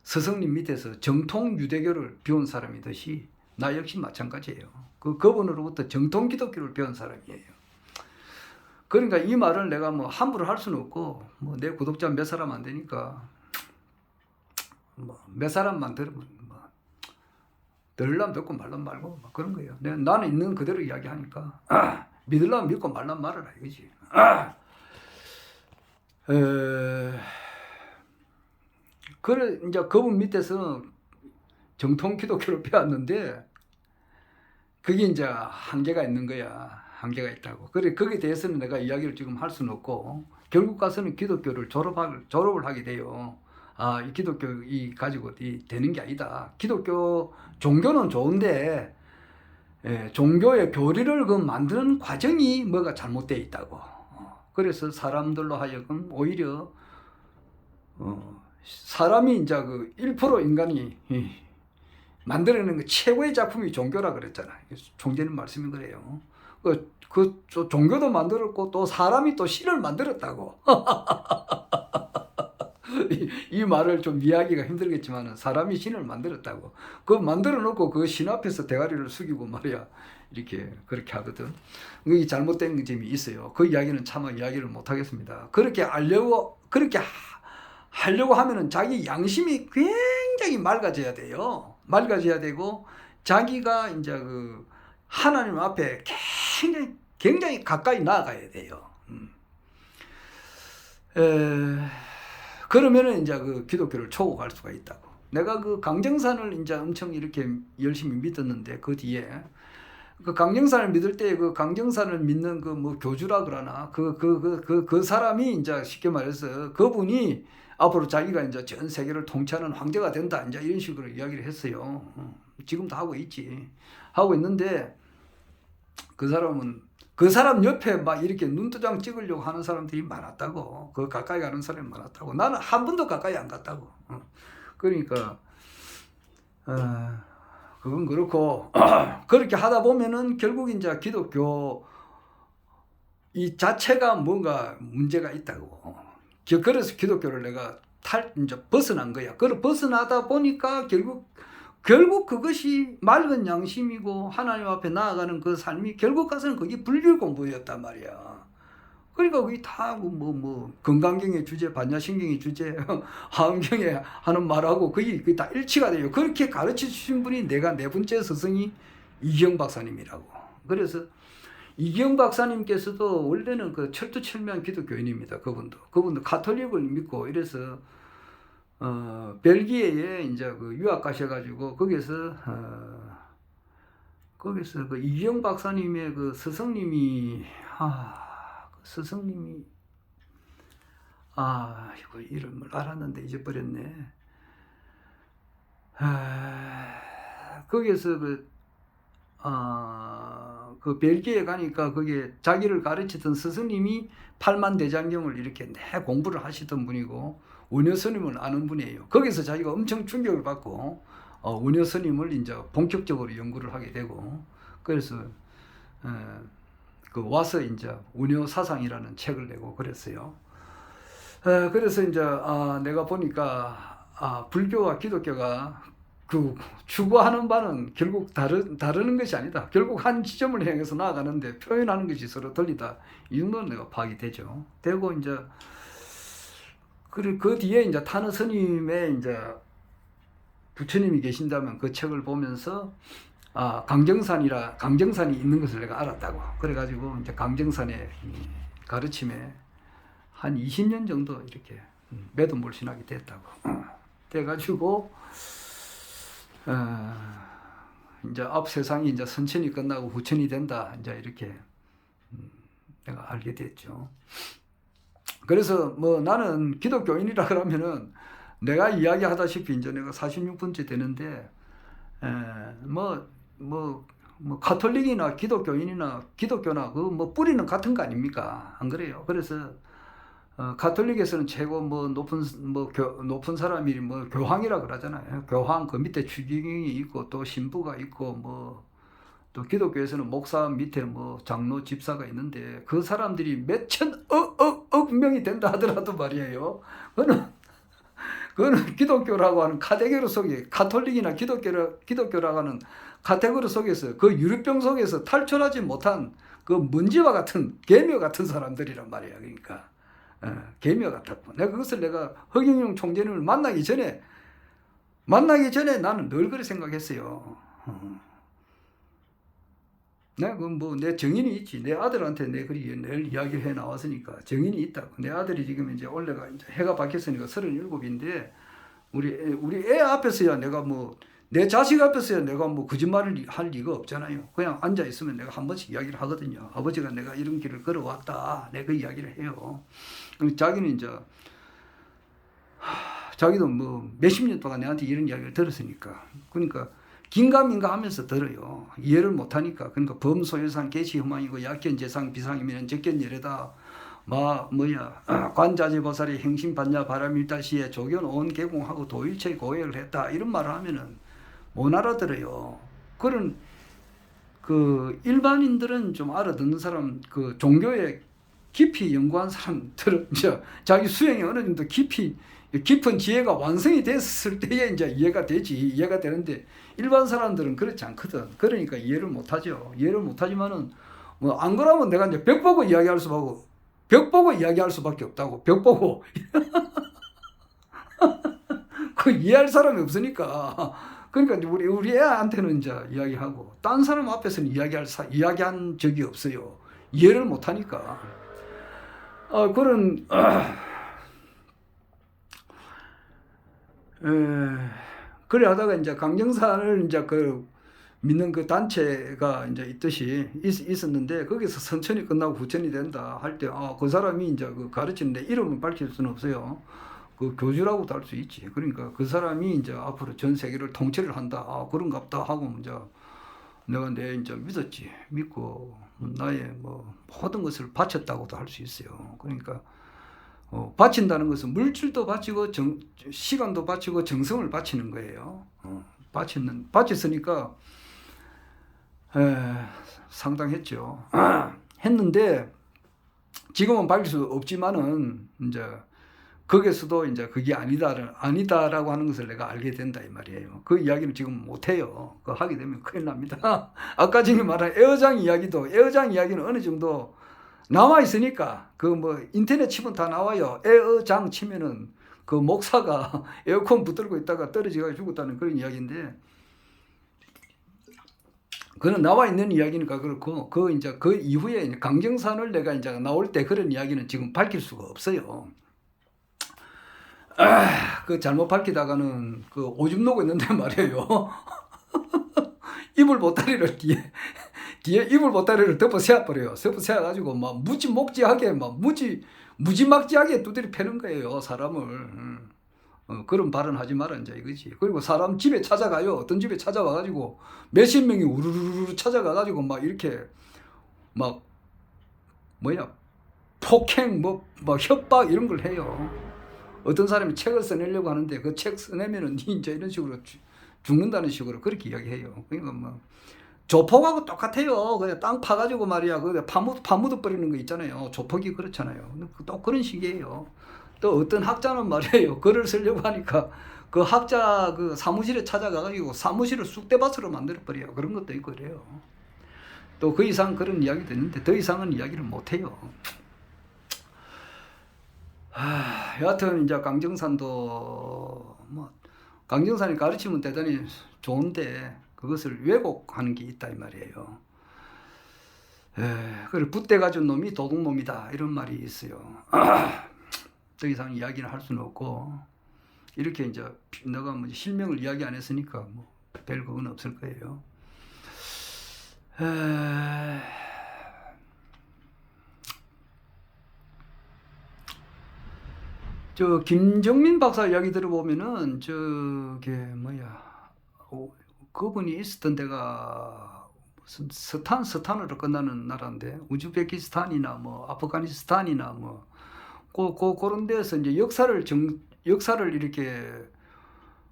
스승님 밑에서 정통 유대교를 배운 사람이듯이 나 역시 마찬가지예요. 그분으로부터 정통 기독교를 배운 사람이에요. 그러니까 이 말을 내가 함부로 할 수는 없고 내 구독자 몇 사람 안 되니까 몇 사람만 들으면 들으려면 듣고 말란 말고 그런 거예요. 나는 있는 그대로 이야기하니까 믿으려면 믿고 말란 말을 이거지. 그래 이제 그분 밑에서 정통 기독교를 배웠는데 그게 이제 한계가 있는 거야. 한계가 있다고. 그래 거기에 대해서는 내가 이야기를 지금 할 수는 없고 결국 가서는 기독교를 졸업을 하게 돼요. 이 기독교 가지고 되는 게 아니다. 기독교 종교는 좋은데 종교의 교리를 만드는 과정이 뭐가 잘못되어 있다고. 그래서 사람들로 하여금 오히려 사람이 이제 그 1% 인간이 만들어내는 그 최고의 작품이 종교라 그랬잖아. 총재님 말씀이 그래요. 그 종교도 만들었고 또 사람이 또 신을 만들었다고. 이 말을 좀 이해하기가 힘들겠지만 사람이 신을 만들었다고. 그거 만들어 놓고 그 신 앞에서 대가리를 숙이고 말이야. 이렇게 그렇게 하거든. 이게 잘못된 점이 있어요. 그 이야기는 차마 이야기를 못 하겠습니다. 그렇게 하려고 하면은 자기 양심이 굉장히 맑아져야 돼요. 맑아져야 되고 자기가 이제 그 하나님 앞에 굉장히 가까이 나아가야 돼요. 그러면은 이제 그 기독교를 초고 갈 수가 있다고. 내가 그 강정산을 이제 엄청 이렇게 열심히 믿었는데 그 뒤에 그 강정산을 믿을 때 그 강정산을 믿는 그 교주라 그러나 그 사람이 이제 쉽게 말해서 그분이 앞으로 자기가 이제 전 세계를 통치하는 황제가 된다 이제 이런 식으로 이야기를 했어요. 지금도 하고 있는데 그 사람은 그 사람 옆에 막 이렇게 눈도장 찍으려고 하는 사람들이 많았다고. 그 가까이 가는 사람이 많았다고. 나는 한 번도 가까이 안 갔다고. 그러니까 어, 그건 그렇고 그렇게 하다 보면은 결국 이제 기독교 이 자체가 뭔가 문제가 있다고. 그래서 기독교를 내가 이제 벗어난 거야. 그걸 벗어나다 보니까 결국 그것이 맑은 양심이고 하나님 앞에 나아가는 그 삶이 결국 가서는 그게 불교 공부였단 말이야. 그러니까 그게 다 건강경의 주제, 반야신경의 주제, 하음경에 하는 말하고 그게 다 일치가 돼요. 그렇게 가르쳐 주신 분이 내가 네 번째 스승이 이경 박사님이라고. 그래서 이경 박사님께서도 원래는 그 철두철미한 기독교인입니다. 그분도 가톨릭을 믿고 이래서 벨기에에 이제 그 유학 가셔가지고 거기서 그 이경 박사님의 그 스승님이 이거 이름을 알았는데 잊어버렸네. 거기서 그 벨기에 가니까 거기에 자기를 가르치던 스승님이 팔만대장경을 이렇게 공부를 하시던 분이고 원효 스님을 아는 분이에요. 거기서 자기가 엄청 충격을 받고 원효 스님을 이제 본격적으로 연구를 하게 되고 그래서 그 와서 이제 원효 사상이라는 책을 내고 그랬어요. 그래서 이제 내가 보니까 불교와 기독교가 그 추구하는 바는 결국 다르는 것이 아니다. 결국 한 지점을 향해서 나아가는데 표현하는 것이 서로 틀리다. 이 정도는 내가 파악이 되죠. 되고 이제 그 뒤에 이제 타느 스님의 이제 부처님이 계신다면 그 책을 보면서 강정산이 있는 것을 내가 알았다고. 그래가지고 이제 강정산의 가르침에 한 20년 정도 이렇게 매도몰신하게 됐다고. 돼가지고 이제 앞 세상이 이제 선천이 끝나고 후천이 된다. 이제 이렇게 내가 알게 됐죠. 그래서 나는 기독교인이라 그러면은 내가 이야기하다시피 이제 내가 46번째 되는데 가톨릭이나 기독교나 그 뿌리는 같은 거 아닙니까? 안 그래요? 그래서 가톨릭에서는 최고 높은 사람이 교황이라 그러잖아요. 교황 그 밑에 추기경이 있고 또 신부가 있고 또 기독교에서는 목사 밑에 장로 집사가 있는데 그 사람들이 몇천억 명이 된다 하더라도 말이에요. 그거는 기독교라고 하는 카테고리 속에 가톨릭이나 기독교라고 하는 카테고리 속에서 그 유류병 속에서 탈출하지 못한 그 먼지와 같은 개미 같은 사람들이란 말이야. 그러니까 개미 같았고 내가 허경영 총재님을 만나기 전에 나는 늘 그렇게 생각했어요. 내가 내 정인이 있지. 내 아들한테 늘 이야기를 해 나왔으니까 정인이 있다고. 내 아들이 지금 이제 올해가 이제 해가 밝혔으니까 37인데 우리 애 앞에서야 내가 내 자식 앞에서야 내가 거짓말을 할 리가 없잖아요. 그냥 앉아 있으면 내가 한 번씩 이야기를 하거든요. 아버지가 내가 이런 길을 걸어왔다. 내가 그 이야기를 해요. 자기는 이제 자기도 몇십 년 동안 내한테 이런 이야기를 들었으니까. 그러니까 긴가민가 하면서 들어요. 이해를 못하니까. 그러니까 범소유상 개시휴망이고 약견재상 비상이면 적견예래다. 관자재보살이 행심반야 바람일다시에 조견 온 개공하고 도일체 고액을 했다. 이런 말을 하면은 못 알아들어요. 그런 그 일반인들은 좀 알아듣는 사람, 그 종교에 깊이 연구한 사람들은 이제 자기 수행에 어느 정도 깊은 지혜가 완성이 됐을 때에 이제 이해가 되는데 일반 사람들은 그렇지 않거든. 그러니까 이해를 못하죠. 이해를 못하지만은 안 그러면 내가 이제 벽 보고 이야기할 수밖에 없다고. 벽 보고 그 이해할 사람이 없으니까. 그러니까 우리 애한테는 이제 이야기하고 딴 사람 앞에서는 이야기한 적이 없어요. 이해를 못하니까. 그래 하다가 이제 강정산을 이제 믿는 그 단체가 이제 있었는데 거기서 선천이 끝나고 후천이 된다 할 때 그 사람이 이제 그 가르치는데 이름은 밝힐 수는 없어요. 그 교주라고도 할 수 있지. 그러니까 그 사람이 이제 앞으로 전 세계를 통치를 한다. 그런갑다 하고 이제 내가 이제 믿었지. 믿고 나의 모든 것을 바쳤다고도 할 수 있어요. 그러니까 바친다는 것은 물질도 바치고 시간도 바치고 정성을 바치는 거예요. 바쳤으니까 상당했죠. 했는데 지금은 밝힐 수 없지만은 이제 거기서도 이제 그게 아니다라고 하는 것을 내가 알게 된다 이 말이에요. 그 이야기는 지금 못 해요. 그 하게 되면 큰일 납니다. 아까 지금 말한 에어장 이야기는 어느 정도 나와 있으니까 그 뭐 인터넷 치면 다 나와요. 에어장 치면은 그 목사가 에어컨 붙들고 있다가 떨어지가 죽었다는 그런 이야기인데, 그는 나와 있는 이야기니까 그렇고, 이제 그 이후에 이제 강정산을 내가 이제 나올 때 그런 이야기는 지금 밝힐 수가 없어요. 그 잘못 밝히다가는 그 오줌 누고 있는데 말이에요. 이불 보따리를 뒤에 이불 보따리를 덮어 세워버려요. 덮어 세워가지고 막 무지막지하게 두드려 패는 거예요, 사람을. 그런 발언하지 마라 이제 이거지. 그리고 사람 집에 찾아가요. 어떤 집에 찾아와가지고 몇십 명이 우르르르 찾아가가지고 막 이렇게 막 폭행 뭐 협박 이런 걸 해요. 어떤 사람이 책을 써내려고 하는데 그 책 써내면은 이제 이런 식으로 죽는다는 식으로 그렇게 이야기해요. 그러니까 뭐 조폭하고 똑같아요. 그냥 땅 파가지고 말이야. 그 파묻어 버리는 거 있잖아요. 조폭이 그렇잖아요. 또 그런 식이에요. 또 어떤 학자는 말이에요. 글을 쓰려고 하니까 그 학자 그 사무실에 찾아가가지고 사무실을 쑥대밭으로 만들어 버려요. 그런 것도 있고 그래요. 또 그 이상 그런 이야기도 있는데 더 이상은 이야기를 못 해요. 여하튼 이제 강정산도 뭐 강정산이 가르치면 대단히 좋은데 그것을 왜곡하는 게 있다 이 말이에요. 그래 붓대 가진 놈이 도둑놈이다 이런 말이 있어요. 더 이상 이야기를 할 수는 없고, 이렇게 이제 내가 뭐 실명을 이야기 안 했으니까 뭐 별 그건 없을 거예요. 저 김정민 박사 이야기 들어보면은 그분이 있었던 데가 무슨 스탄으로 끝나는 나라인데, 우즈베키스탄이나 뭐 아프가니스탄이나 뭐 그런 데서 이제 역사를 이렇게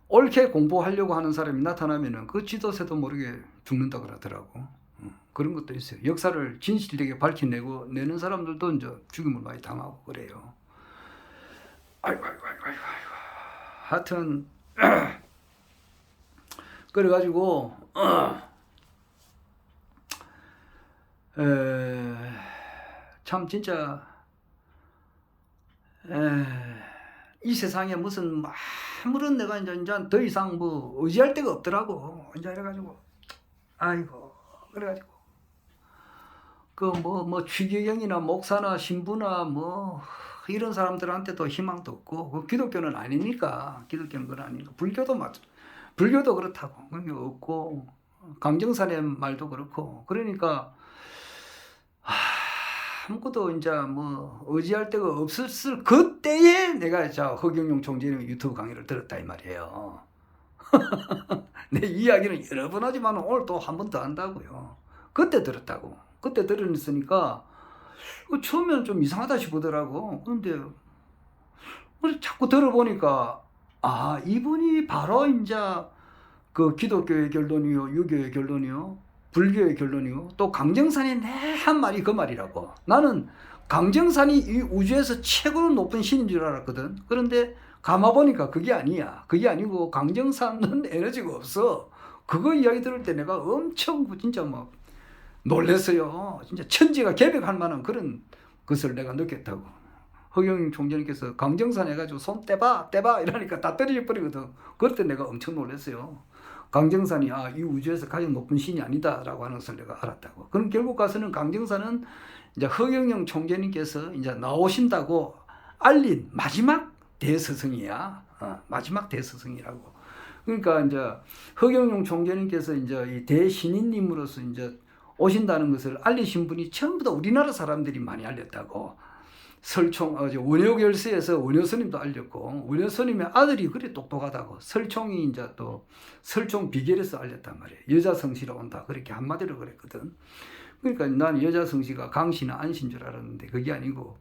옳게 공부하려고 하는 사람이 나타나면은 그 지도새도 모르게 죽는다 그러더라고. 그런 것도 있어요. 역사를 진실되게 내는 사람들도 이제 죽임을 많이 당하고 그래요. 아이고. 하여튼 그래가지고 참 진짜 이 세상에 무슨 아무런 내가 이제 더 이상 뭐 의지할 데가 없더라고. 이제 이래가지고 아이고 그래가지고 그 뭐 추기경이나 목사나 신부나 뭐 이런 사람들한테도 희망도 없고, 그 기독교는 아니니까. 기독교는 그건 아니니까. 불교도 그렇다고. 그런 게 없고, 강정산의 말도 그렇고. 그러니까 아무것도 이제 뭐 의지할 데가 없었을 그때에 내가 허경영 총재님 유튜브 강의를 들었다 이 말이에요. 내 이야기는 여러 번 하지만 오늘 또 한 번 더 한다고요. 그때 들었다고. 그때 들었으니까 처음에는 좀 이상하다 싶더라고. 그런데 자꾸 들어보니까 이분이 바로 이제 그 기독교의 결론이요, 유교의 결론이요, 불교의 결론이요, 또 강정산이 내 한 말이 그 말이라고. 나는 강정산이 이 우주에서 최고로 높은 신인 줄 알았거든. 그런데 감아보니까 그게 아니야. 그게 아니고 강정산은 에너지가 없어. 그거 이야기 들을 때 내가 엄청 진짜 막 놀랐어요. 진짜 천지가 개벽할 만한 그런 것을 내가 느꼈다고. 허경영 총재님께서 강정산 해가지고 손 떼봐 이러니까 다 떨어져 버리거든. 그럴 때 내가 엄청 놀랐어요. 강정산이 이 우주에서 가장 높은 신이 아니다라고 하는 것을 내가 알았다고. 그럼 결국 가서는 강정산은 이제 허경영 총재님께서 이제 나오신다고 알린 마지막 대스승이야. 마지막 대스승이라고. 그러니까 이제 허경영 총재님께서 이제 이 대신인님으로서 이제 오신다는 것을 알리신 분이 전부 다 우리나라 사람들이 많이 알렸다고. 원효결서에서 원효스님도 알렸고, 원효스님의 아들이 그리 똑똑하다고. 설총이 이제 또 설총 비결에서 알렸단 말이에요. 여자 성씨로 온다. 그렇게 한마디로 그랬거든. 그러니까 난 여자 성씨가 강씨나 안씨인 줄 알았는데 그게 아니고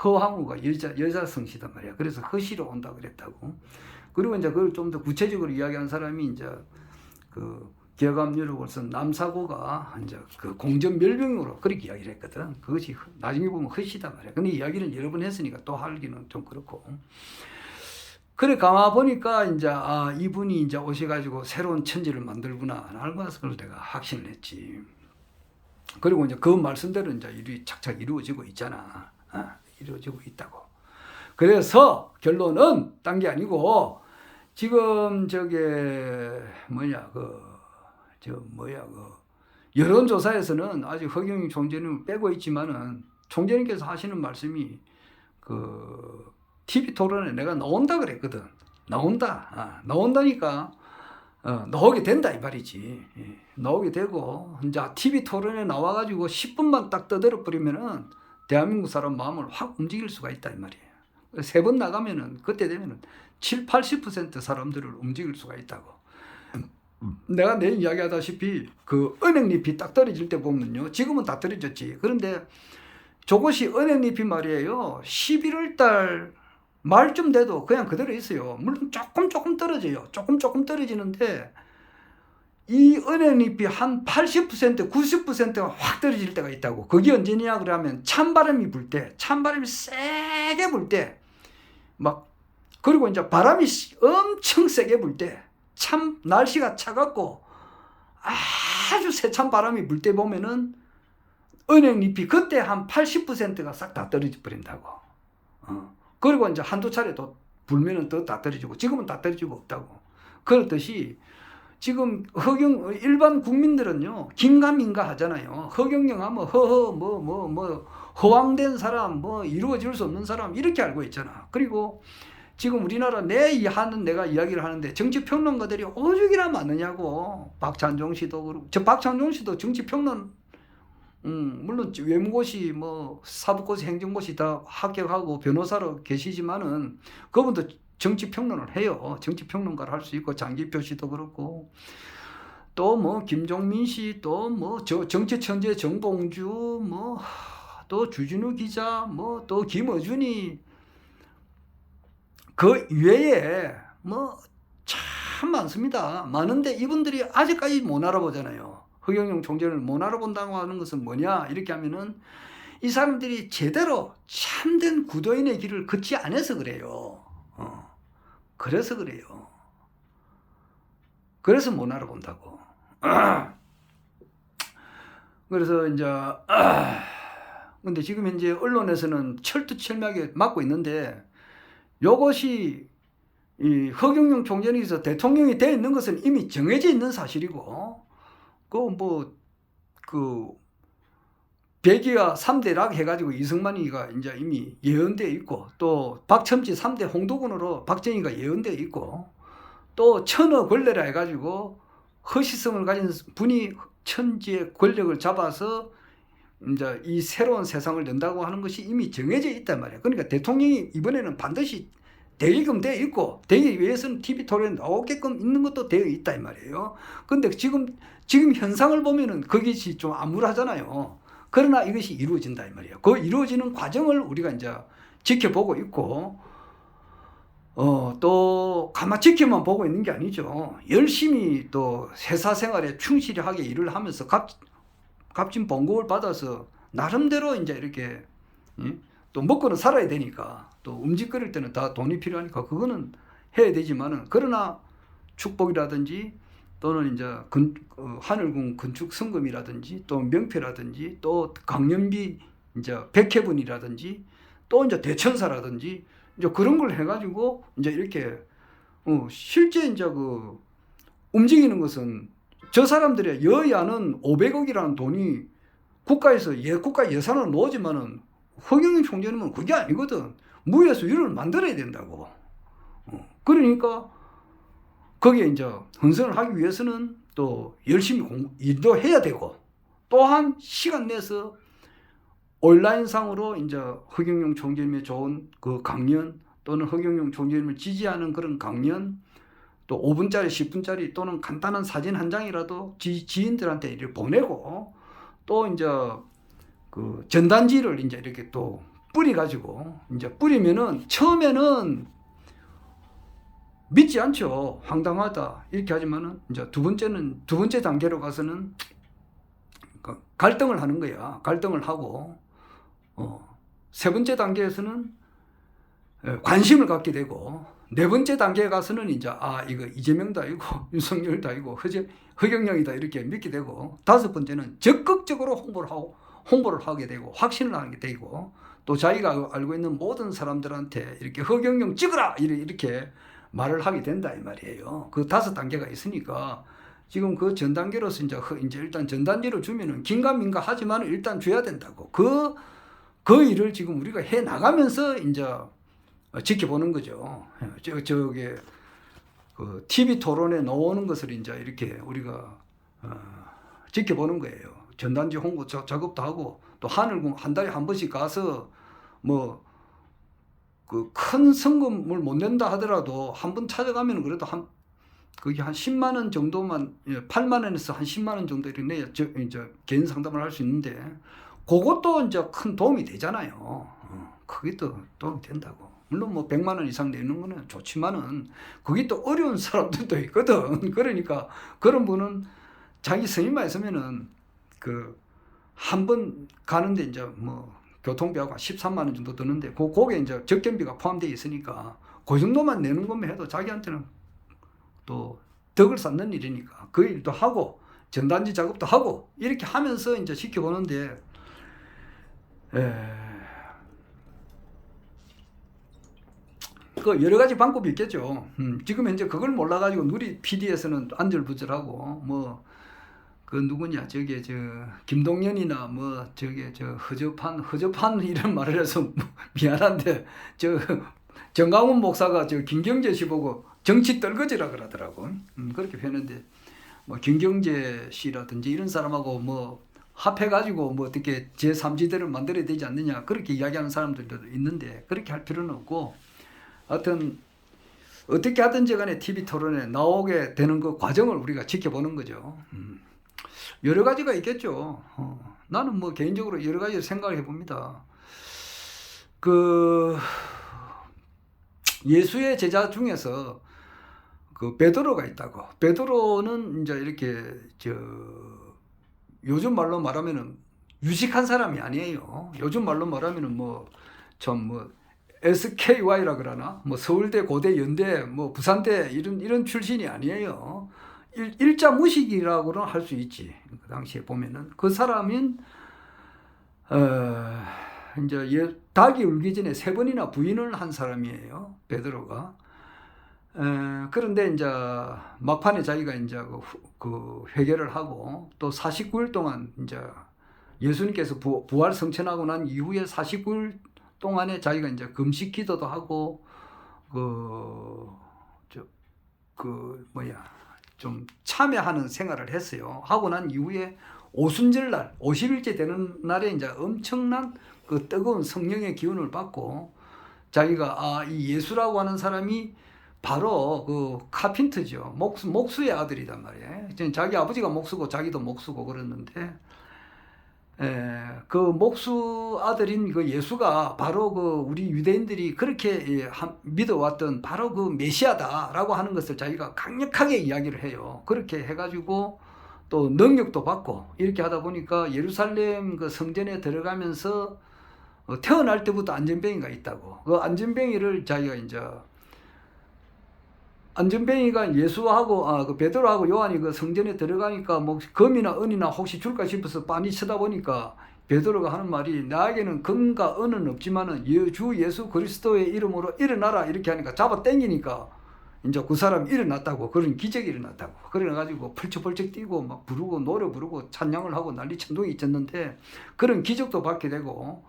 허황우가 여자 성씨단 말이야. 그래서 허씨로 온다 그랬다고. 그리고 이제 그걸 좀 더 구체적으로 이야기한 사람이 이제 그 기억압유력을 쓴 남사고가 이제 그 공전 멸병으로 그렇게 이야기를 했거든. 그것이 나중에 보면 헛이단 말이야. 근데 이야기는 여러 번 했으니까 또 하기는 좀 그렇고. 그래 가만 보니까 이제 이분이 이제 오셔가지고 새로운 천지를 만들구나 하는 것을 내가 확신을 했지. 그리고 이제 그 말씀대로 이제 일이 착착 이루어지고 있잖아. 이루어지고 있다고. 그래서 결론은 딴 게 아니고 지금 여론조사에서는 아직 허경영 총재님을 빼고 있지만은 총재님께서 하시는 말씀이 그 TV 토론에 내가 나온다 그랬거든. 나온다니까 나오게 된다 이 말이지. 나오게 되고 이제 TV 토론에 나와가지고 10분만 딱 떠들어 버리면은 대한민국 사람 마음을 확 움직일 수가 있다 이 말이에요. 3번 나가면은 그때 되면은 70-80% 사람들을 움직일 수가 있다고. 내가 내 이야기하다시피 그 은행잎이 딱 떨어질 때 보면요. 지금은 다 떨어졌지. 그런데 저것이 은행잎이 말이에요. 11월 달 말쯤 돼도 그냥 그대로 있어요. 물론 조금 떨어져요. 조금 떨어지는데 이 은행잎이 한 80%, 90%가 확 떨어질 때가 있다고. 그게 언제냐 그러면 찬바람이 불 때, 찬바람이 세게 불 때, 막 그리고 이제 바람이 엄청 세게 불 때, 참 날씨가 차갑고 아주 세찬 바람이 불 때 보면은 은행잎이 그때 한 80%가 싹 다 떨어져 버린다고. 그리고 이제 한두 차례 또 불면은 또 다 떨어지고, 지금은 다 떨어지고 없다고. 그렇듯이 지금 일반 국민들은요, 긴가민가 하잖아요. 허경영 하면 허황된 사람, 이루어질 수 없는 사람, 이렇게 알고 있잖아. 그리고 지금 우리나라 내가 이야기를 하는데 정치평론가들이 오죽이나 많으냐고. 박찬종 씨도 그렇고, 박찬종 씨도 정치평론, 물론 외무고시, 사법고시, 행정고시 다 합격하고 변호사로 계시지만은 그분도 정치평론을 해요. 정치평론가를 할 수 있고, 장기표 씨도 그렇고, 또 김종민 씨, 또 정치천재 정봉주, 또 주진우 기자, 또 김어준이, 그 외에 참 많습니다. 많은데 이분들이 아직까지 못 알아보잖아요. 허경영 총재를 못 알아본다고 하는 것은 뭐냐 이렇게 하면은 이 사람들이 제대로 참된 구도인의 길을 걷지 않아서 그래요. 그래서 그래요. 그래서 못 알아본다고. 그래서 이제 근데 지금 현재 언론에서는 철두철미하게 막고 있는데, 요것이 이 허경영 총재님께서 대통령이 되어 있는 것은 이미 정해져 있는 사실이고, 백이와 3대락 해가지고 이승만이가 이제 이미 예언되어 있고, 또 박첨지 3대 홍도군으로 박정희가 예언되어 있고, 또 천어 권례라 해가지고 허시성을 가진 분이 천지의 권력을 잡아서 이제 이 새로운 세상을 연다고 하는 것이 이미 정해져 있단 말이에요. 그러니까 대통령이 이번에는 반드시 되게끔 되어 있고, 되기 위해서는 TV 토론에 나오게끔 있는 것도 되어 있다 이 말이에요. 근데 지금 현상을 보면은 그것이 좀 암울하잖아요. 그러나 이것이 이루어진다 이 말이에요. 그 이루어지는 과정을 우리가 이제 지켜보고 있고, 또 가만 지켜만 보고 있는 게 아니죠. 열심히 또 회사 생활에 충실하게 일을 하면서 값진 봉급을 받아서 나름대로 이제 이렇게 또 먹고는 살아야 되니까, 또 움직거릴 때는 다 돈이 필요하니까 그거는 해야 되지만은, 그러나 축복이라든지 또는 이제 하늘궁 건축 성금이라든지 또 명패라든지 또 강연비 이제 백회분이라든지 또 이제 대천사라든지 이제 그런 걸 해가지고 이제 이렇게 실제 이제 그 움직이는 것은, 저 사람들의 여야는 500억이라는 돈이 국가에서 국가 예산을 넣지만은 허경영 총재님은 그게 아니거든. 무에서 유를 만들어야 된다고. 그러니까 거기에 이제 헌선을 하기 위해서는 또 열심히 일도 해야 되고, 또한 시간 내서 온라인상으로 이제 허경영 총재님의 좋은 그 강연, 또는 허경영 총재님을 지지하는 그런 강연, 또 5분짜리 10분짜리 또는 간단한 사진 한 장이라도 지인들한테 이렇게 보내고, 또 이제 그 전단지를 이제 이렇게 또 뿌려가지고, 이제 뿌리면은 처음에는 믿지 않죠. 황당하다 이렇게 하지만은 이제 두 번째 단계로 가서는 갈등을 하는 거야. 갈등을 하고 세 번째 단계에서는 관심을 갖게 되고 네 번째 단계에 가서는 이제 이거 이재명도 아니고 윤석열도 아니고 허경영이다 이렇게 믿게 되고 다섯 번째는 적극적으로 홍보를 하게 되고 확신을 하게 되고 또 자기가 알고 있는 모든 사람들한테 이렇게 허경영 찍어라 이렇게 말을 하게 된다 이 말이에요. 그 다섯 단계가 있으니까 지금 그 전 단계로서 이제 일단 전 단계로 주면은 긴가민가 하지만 일단 줘야 된다고 그 일을 지금 우리가 해 나가면서 이제 지켜보는 거죠. 저게 그 TV 토론에 나오는 것을 이제 이렇게 우리가 지켜보는 거예요. 전단지 홍보 작업도 하고 또 하늘궁 한 달에 한 번씩 가서 뭐 그 큰 성금을 못 낸다 하더라도 한 번 찾아가면 그래도 그게 한 10만 원 정도만 8만 원에서 한 10만 원 정도 이렇게 내야 이제 개인 상담을 할 수 있는데 그것도 이제 큰 도움이 되잖아요. 그게 또 도움이 된다고. 물론 뭐 100만 원 이상 내는 거는 좋지만은 그게 또 어려운 사람들도 있거든. 그러니까 그런 분은 자기 선임만 있으면은 그 한 번 가는데 이제 뭐 교통비하고 13만 원 정도 드는데 그게 이제 적견비가 포함되어 있으니까 그 정도만 내는 것만 해도 자기한테는 또 덕을 쌓는 일이니까 그 일도 하고 전단지 작업도 하고 이렇게 하면서 이제 지켜보는데 그 여러 가지 방법이 있겠죠. 지금 현재 그걸 몰라가지고 누리 PD에서는 안절부절하고 뭐 그 누구냐 저게 김동연이나 뭐 저게 허접한 이런 말을 해서 미안한데 정강훈 목사가 김경재 씨 보고 정치 떨거지라 그러더라고. 그렇게 표현했는데 뭐 김경재 씨라든지 이런 사람하고 뭐 합해가지고 뭐 어떻게 제3지대를 만들어야 되지 않느냐 그렇게 이야기하는 사람들도 있는데 그렇게 할 필요는 없고 하여튼 어떻게 하든지 간에 TV 토론에 나오게 되는 그 과정을 우리가 지켜보는 거죠. 여러 가지가 있겠죠. 나는 뭐 개인적으로 여러 가지 생각을 해봅니다. 그 예수의 제자 중에서 그 베드로가 있다고. 베드로는 이제 이렇게 요즘 말로 말하면은 유식한 사람이 아니에요. 요즘 말로 말하면은 SKY라 그러나 뭐 서울대, 고대, 연대, 뭐 부산대 이런 출신이 아니에요. 일자 무식이라고는 할 수 있지. 그 당시에 보면은 그 사람은 이제 닭이 울기 전에 3번이나 부인을 한 사람이에요. 베드로가. 그런데 이제 막판에 자기가 이제 그 회개를 하고 또 49일 동안 이제 예수님께서 부활 성천하고 난 이후에 49일 동안에 자기가 이제 금식 기도도 하고 좀 참여하는 생활을 했어요. 하고 난 이후에 오순절날 50일째 되는 날에 이제 엄청난 그 뜨거운 성령의 기운을 받고 자기가 이 예수라고 하는 사람이 바로 그 카핀터죠. 목수의 아들이단 말이에요. 자기 아버지가 목수고 자기도 목수고 그랬는데 그 목수 아들인 그 예수가 바로 그 우리 유대인들이 그렇게 믿어왔던 바로 그 메시아다라고 하는 것을 자기가 강력하게 이야기를 해요. 그렇게 해가지고 또 능력도 받고 이렇게 하다 보니까 예루살렘 그 성전에 들어가면서 태어날 때부터 안전뱅이가 있다고. 그 안전뱅이를 자기가 이제 안전뱅이가 예수하고 그 베드로하고 요한이 그 성전에 들어가니까 뭐 금이나 은이나 혹시 줄까 싶어서 빤히 쳐다보니까 베드로가 하는 말이 나에게는 금과 은은 없지만은 주 예수 그리스도의 이름으로 일어나라 이렇게 하니까 잡아 당기니까 이제 그 사람이 일어났다고. 그런 기적이 일어났다고. 그래가지고 펄쩍펄쩍 뛰고 막 부르고 노래 부르고 찬양을 하고 난리 천둥이 있었는데 그런 기적도 받게 되고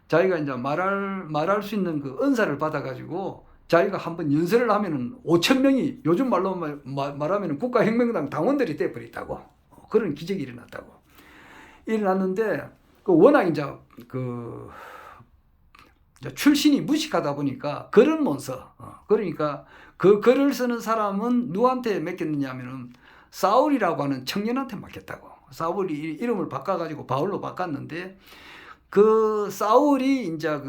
자기가 이제 말할 수 있는 그 은사를 받아가지고 자기가 한번 연설을 하면은 5,000명이 요즘 말로 말하면 국가혁명당 당원들이 돼버렸다고. 그런 기적이 일어났는데 워낙 이제 출신이 무식하다 보니까 글을 못 써. 그러니까 그 글을 쓰는 사람은 누구한테 맡겼느냐 하면은 사울이라고 하는 청년한테 맡겼다고. 사울이 이름을 바꿔가지고 바울로 바꿨는데 그 사울이 이제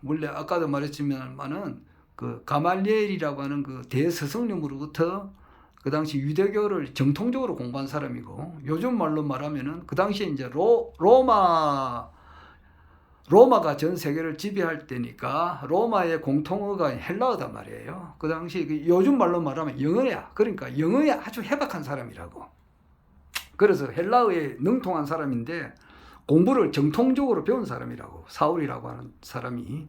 원래 아까도 말했지만은 그 가말리엘이라고 하는 그 대스승님으로부터 그 당시 유대교를 정통적으로 공부한 사람이고, 요즘 말로 말하면은 그 당시에 이제 로마가 전 세계를 지배할 때니까 로마의 공통어가 헬라어단 말이에요. 그 당시 요즘 말로 말하면 영어야. 그러니까 영어에 아주 해박한 사람이라고. 그래서 헬라어에 능통한 사람인데 공부를 정통적으로 배운 사람이라고, 사울이라고 하는 사람이.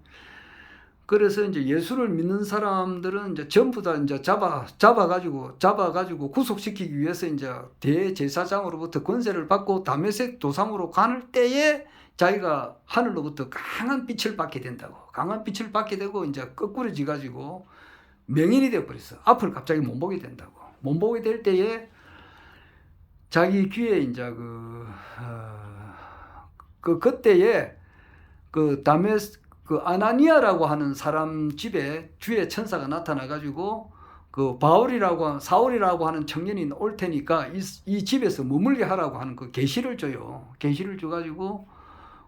그래서 이제 예수를 믿는 사람들은 이제 전부 다 이제 잡아가지고 구속시키기 위해서 이제 대제사장으로부터 권세를 받고 다메섹 도상으로 가는 때에 자기가 하늘로부터 강한 빛을 받게 된다고. 강한 빛을 받게 되고 이제 거꾸로지 가지고 맹인이 되어 버렸어. 앞을 갑자기 못 보게 된다고. 못 보게 될 때에 자기 귀에 이제 그때에 그 아나니아라고 하는 사람 집에 주의 천사가 나타나 가지고 그 사울이라고 하는 청년이 올 테니까 이 집에서 머물게 하라고 하는 그 계시를 줘요. 계시를 줘 가지고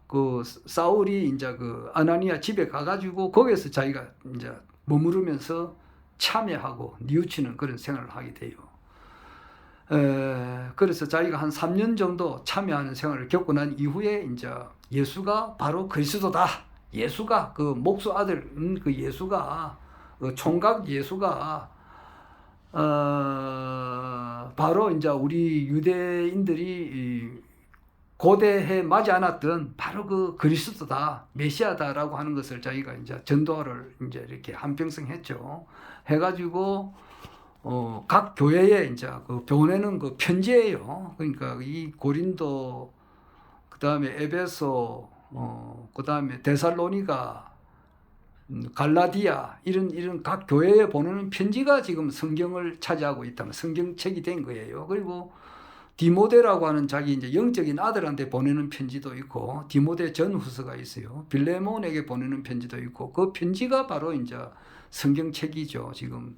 그 사울이 이제 그 아나니아 집에 가 가지고 거기서 자기가 이제 머무르면서 참여하고 뉘우치는 그런 생활을 하게 돼요. 그래서 자기가 한 3년 정도 참여하는 생활을 겪고 난 이후에 이제 예수가 바로 그리스도다. 예수가 그 목수 아들 그 예수가 그 총각 예수가 바로 이제 우리 유대인들이 고대에 맞지 않았던 바로 그 그리스도다, 메시아다라고 하는 것을 자기가 이제 전도를 이제 이렇게 한평생 했죠. 해가지고 각 교회에 이제 그 보내는 그 편지예요. 그러니까 이 고린도, 그 다음에 에베소, 그 다음에 데살로니가, 갈라디아 이런 각 교회에 보내는 편지가 지금 성경을 차지하고 있다면 성경책이 된 거예요. 그리고 디모데라고 하는 자기 이제 영적인 아들한테 보내는 편지도 있고, 디모데 전후서가 있어요. 빌레몬에게 보내는 편지도 있고, 그 편지가 바로 이제 성경책이죠. 지금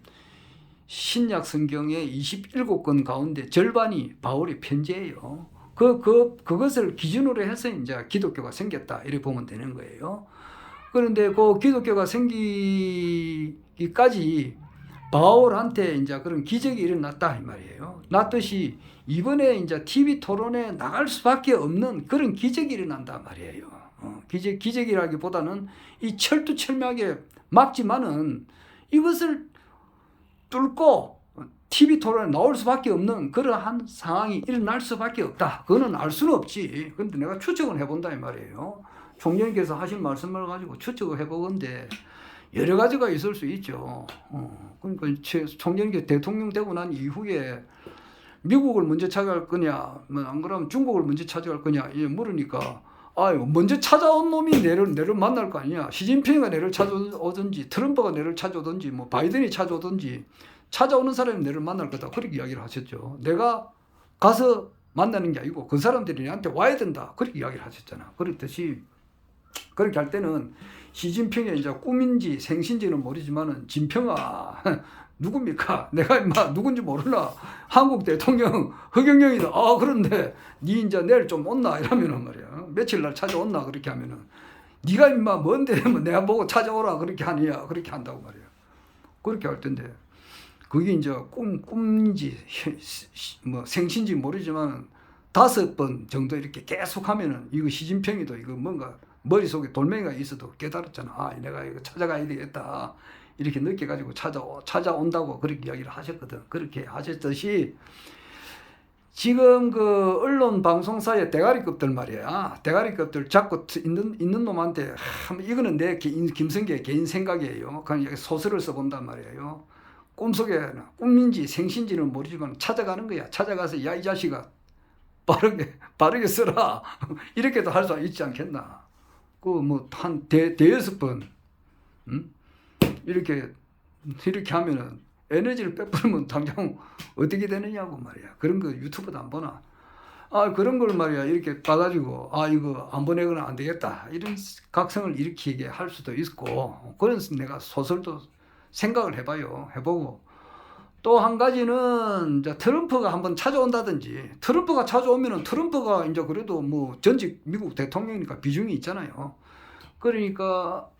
신약 성경의 27권 가운데 절반이 바울의 편지예요. 그것을 기준으로 해서 이제 기독교가 생겼다, 이렇게 보면 되는 거예요. 그런데 그 기독교가 생기기까지 바울한테 이제 그런 기적이 일어났다, 이 말이에요. 났듯이 이번에 이제 TV 토론에 나갈 수밖에 없는 그런 기적이 일어난다 말이에요. 기적이라기보다는 이 철두철미하게 막지만은 이것을 뚫고 TV 토론에 나올 수밖에 없는 그러한 상황이 일어날 수밖에 없다. 그거는 알 수는 없지. 근데 내가 추측을 해본다 이 말이에요. 총장님께서 하신 말씀을 가지고 추측을 해보건데 여러 가지가 있을 수 있죠. 그러니까 총장님께서 대통령 되고 난 이후에 미국을 먼저 찾아갈 거냐, 안 그러면 중국을 먼저 찾아갈 거냐, 물으니까, 먼저 찾아온 놈이 내를 만날 거 아니냐. 시진핑이가 내를 찾아오든지, 트럼프가 내를 찾아오든지, 뭐 바이든이 찾아오든지, 찾아오는 사람이 내를 만날 거다. 그렇게 이야기를 하셨죠. 내가 가서 만나는 게 아니고 그 사람들이 나한테 와야 된다. 그렇게 이야기를 하셨잖아. 그렇듯이 그렇게 할 때는 시진핑의 이제 꿈인지 생신지는 모르지만은 진평아 누굽니까? 내가 임마 누군지 모르나? 한국 대통령 허경영이다. 그런데 니 이제 내일 좀 온나? 이러면은 말이야. 며칠 날 찾아온나? 그렇게 하면은 니가 임마 뭔데 내가 보고 찾아오라 그렇게 하느냐? 그렇게 한다고 말이야. 그렇게 할 텐데 그게 이제 꿈인지 뭐 생신지 모르지만 5번 정도 이렇게 계속 하면은 이거 시진핑이도 이거 뭔가 머릿속에 돌멩이가 있어도 깨달았잖아. 내가 이거 찾아가야 되겠다. 이렇게 느껴가지고 찾아온다고 그렇게 이야기를 하셨거든. 그렇게 하셨듯이 지금 그 언론 방송사의 대가리급들 말이야. 대가리급들 자꾸 있는 놈한테 이거는 내 김성기의 개인 생각이에요. 그냥 소설을 써본단 말이에요. 꿈속에 꿈인지 생신지는 모르지만 찾아가는 거야. 찾아가서 야 이 자식아 바르게 써라. 이렇게도 할 수 있지 않겠나. 그 뭐 한 대여섯 번 이렇게 하면은 에너지를 빼버리면 당장 어떻게 되느냐고 말이야. 그런 거 유튜브도 안 보나. 그런 걸 말이야. 이렇게 봐가지고 이거 안 보내거나 안 되겠다. 이런 각성을 일으키게 할 수도 있고. 그래서 내가 소설도 생각을 해보고 또 한 가지는 이제 트럼프가 한번 찾아온다든지, 트럼프가 찾아오면은 트럼프가 이제 그래도 뭐 전직 미국 대통령이니까 비중이 있잖아요. 그러니까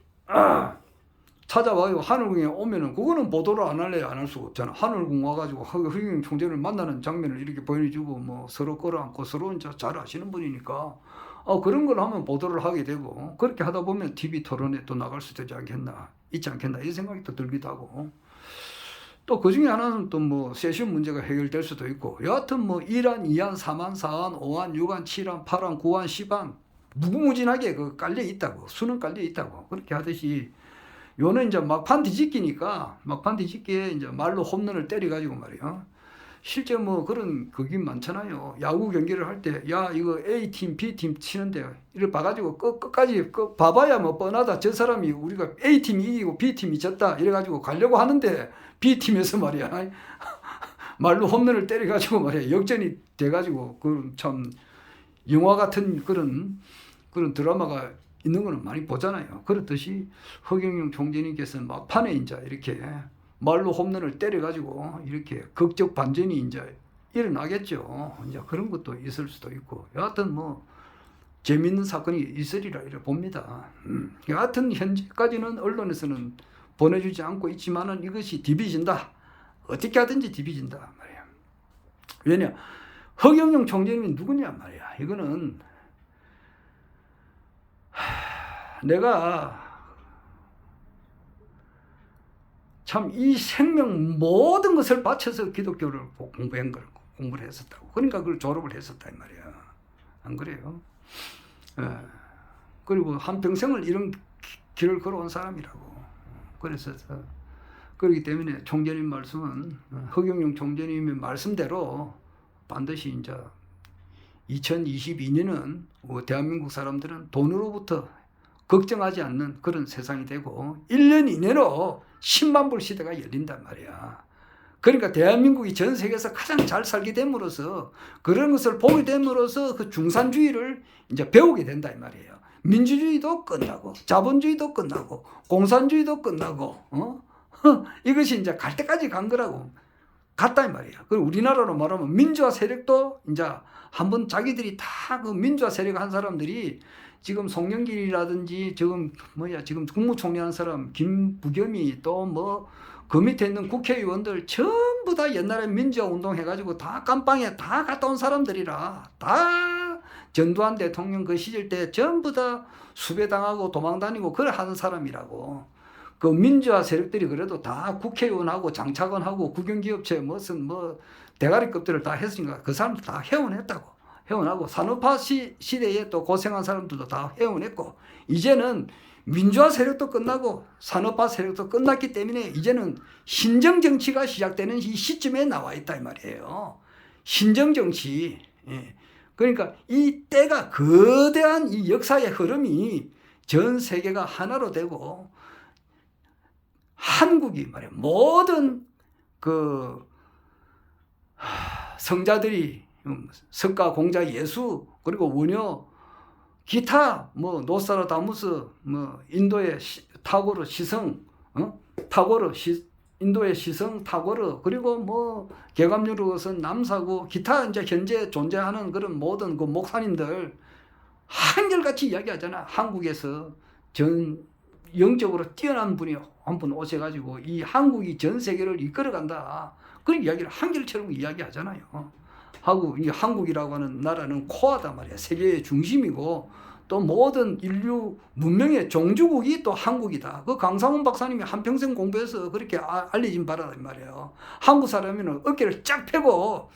찾아와요. 하늘궁에 오면은 그거는 보도를 안 할래야 안 할 수가 없잖아. 하늘궁 와가지고 허경영 총재를 만나는 장면을 이렇게 보여주고 뭐 서로 끌어안고 서로 이제 잘 아시는 분이니까 그런 걸 하면 보도를 하게 되고 그렇게 하다 보면 TV 토론에 또 나갈 수도 있지 않겠나 이 생각이 또 들기도 하고 또 그 중에 하나는 또 뭐 세션 문제가 해결될 수도 있고 여하튼 뭐 1안, 2안, 3안, 4안, 5안, 6안, 7안, 8안, 9안, 10안 무궁무진하게 그 깔려 있다고 수는 깔려 있다고 그렇게 하듯이 요는 이제 막판 뒤집기니까 막판 뒤집기에 이제 말로 홈런을 때려가지고 말이야. 실제 뭐 그런 그게 많잖아요. 야구 경기를 할 때 야 이거 A팀 B팀 치는데 이를 봐가지고 끝까지 봐봐야 뭐 뻔하다. 저 사람이 우리가 A팀이 이기고 B팀이 졌다 이래가지고 가려고 하는데 B팀에서 말이야 말로 홈런을 때려가지고 말이야 역전이 돼가지고 그 참 영화 같은 그런 드라마가 있는 거는 많이 보잖아요. 그렇듯이 허경영 총재님께서는 막판에 이제 이렇게 말로 홈런을 때려가지고 이렇게 극적 반전이 이제 일어나겠죠. 이제 그런 것도 있을 수도 있고. 여하튼 뭐 재밌는 사건이 있으리라 이래 봅니다. 여하튼 현재까지는 언론에서는 보내주지 않고 있지만은 이것이 디비진다. 어떻게 하든지 디비진다 말이야. 왜냐? 허경영 총재님이 누구냐 말이야. 이거는 내가 참 이 생명 모든 것을 바쳐서 기독교를 공부를 했었다고. 그러니까 그걸 졸업을 했었다 이 말이야. 안 그래요? 그리고 한평생을 이런 길을 걸어온 사람이라고. 그래서 그렇기 때문에 총재님 말씀은 허경영 총재님의 말씀대로 반드시 이제 2022년은 대한민국 사람들은 돈으로부터 걱정하지 않는 그런 세상이 되고 1년 이내로 10만 불 시대가 열린단 말이야. 그러니까 대한민국이 전 세계에서 가장 잘 살게 됨으로써 그런 것을 보게 됨으로써 그 중산주의를 이제 배우게 된다 이 말이에요. 민주주의도 끝나고 자본주의도 끝나고 공산주의도 끝나고 이것이 이제 갈 때까지 간 거라고 갔다 이 말이야. 그리고 우리나라로 말하면 민주화 세력도 이제 한번 자기들이 다 그 민주화 세력 한 사람들이 지금 송영길이라든지 지금 국무총리 한 사람 김부겸이 또 뭐 그 밑에 있는 국회의원들 전부 다 옛날에 민주화 운동 해가지고 다 깜빵에 다 갔다 온 사람들이라 다 전두환 대통령 그 시절 때 전부 다 수배당하고 도망다니고 그래 하는 사람이라고. 그 민주화 세력들이 그래도 다 국회의원하고 장차관하고 국영기업체 무슨 뭐 대가리급들을 다 했으니까 그 사람들 다 해원했다고. 해원하고 산업화 시대에 또 고생한 사람들도 다 해원했고 이제는 민주화 세력도 끝나고 산업화 세력도 끝났기 때문에 이제는 신정정치가 시작되는 이 시점에 나와 있다 이 말이에요. 신정정치. 예. 그러니까 이 때가 거대한 이 역사의 흐름이 전 세계가 하나로 되고 한국이 말이야 모든 그 성자들이 석가, 공자, 예수 그리고 원효 기타 뭐 노스트라다무스 뭐 인도의 타고르 시성 인도의 시성 타고르 그리고 뭐 개감유르것은 남사고 기타 이제 현재 존재하는 그런 모든 그 목사님들 한결같이 이야기하잖아. 한국에서 영적으로 뛰어난 분이 한 분 오셔가지고 이 한국이 전 세계를 이끌어간다. 그런 이야기를 한결처럼 이야기하잖아요. 하고 이 한국이라고 하는 나라는 코어다 말이야. 세계의 중심이고 또 모든 인류 문명의 종주국이 또 한국이다. 그 강상훈 박사님이 한평생 공부해서 그렇게 알려진 바라단 말이에요. 한국 사람이면 어깨를 쫙 펴고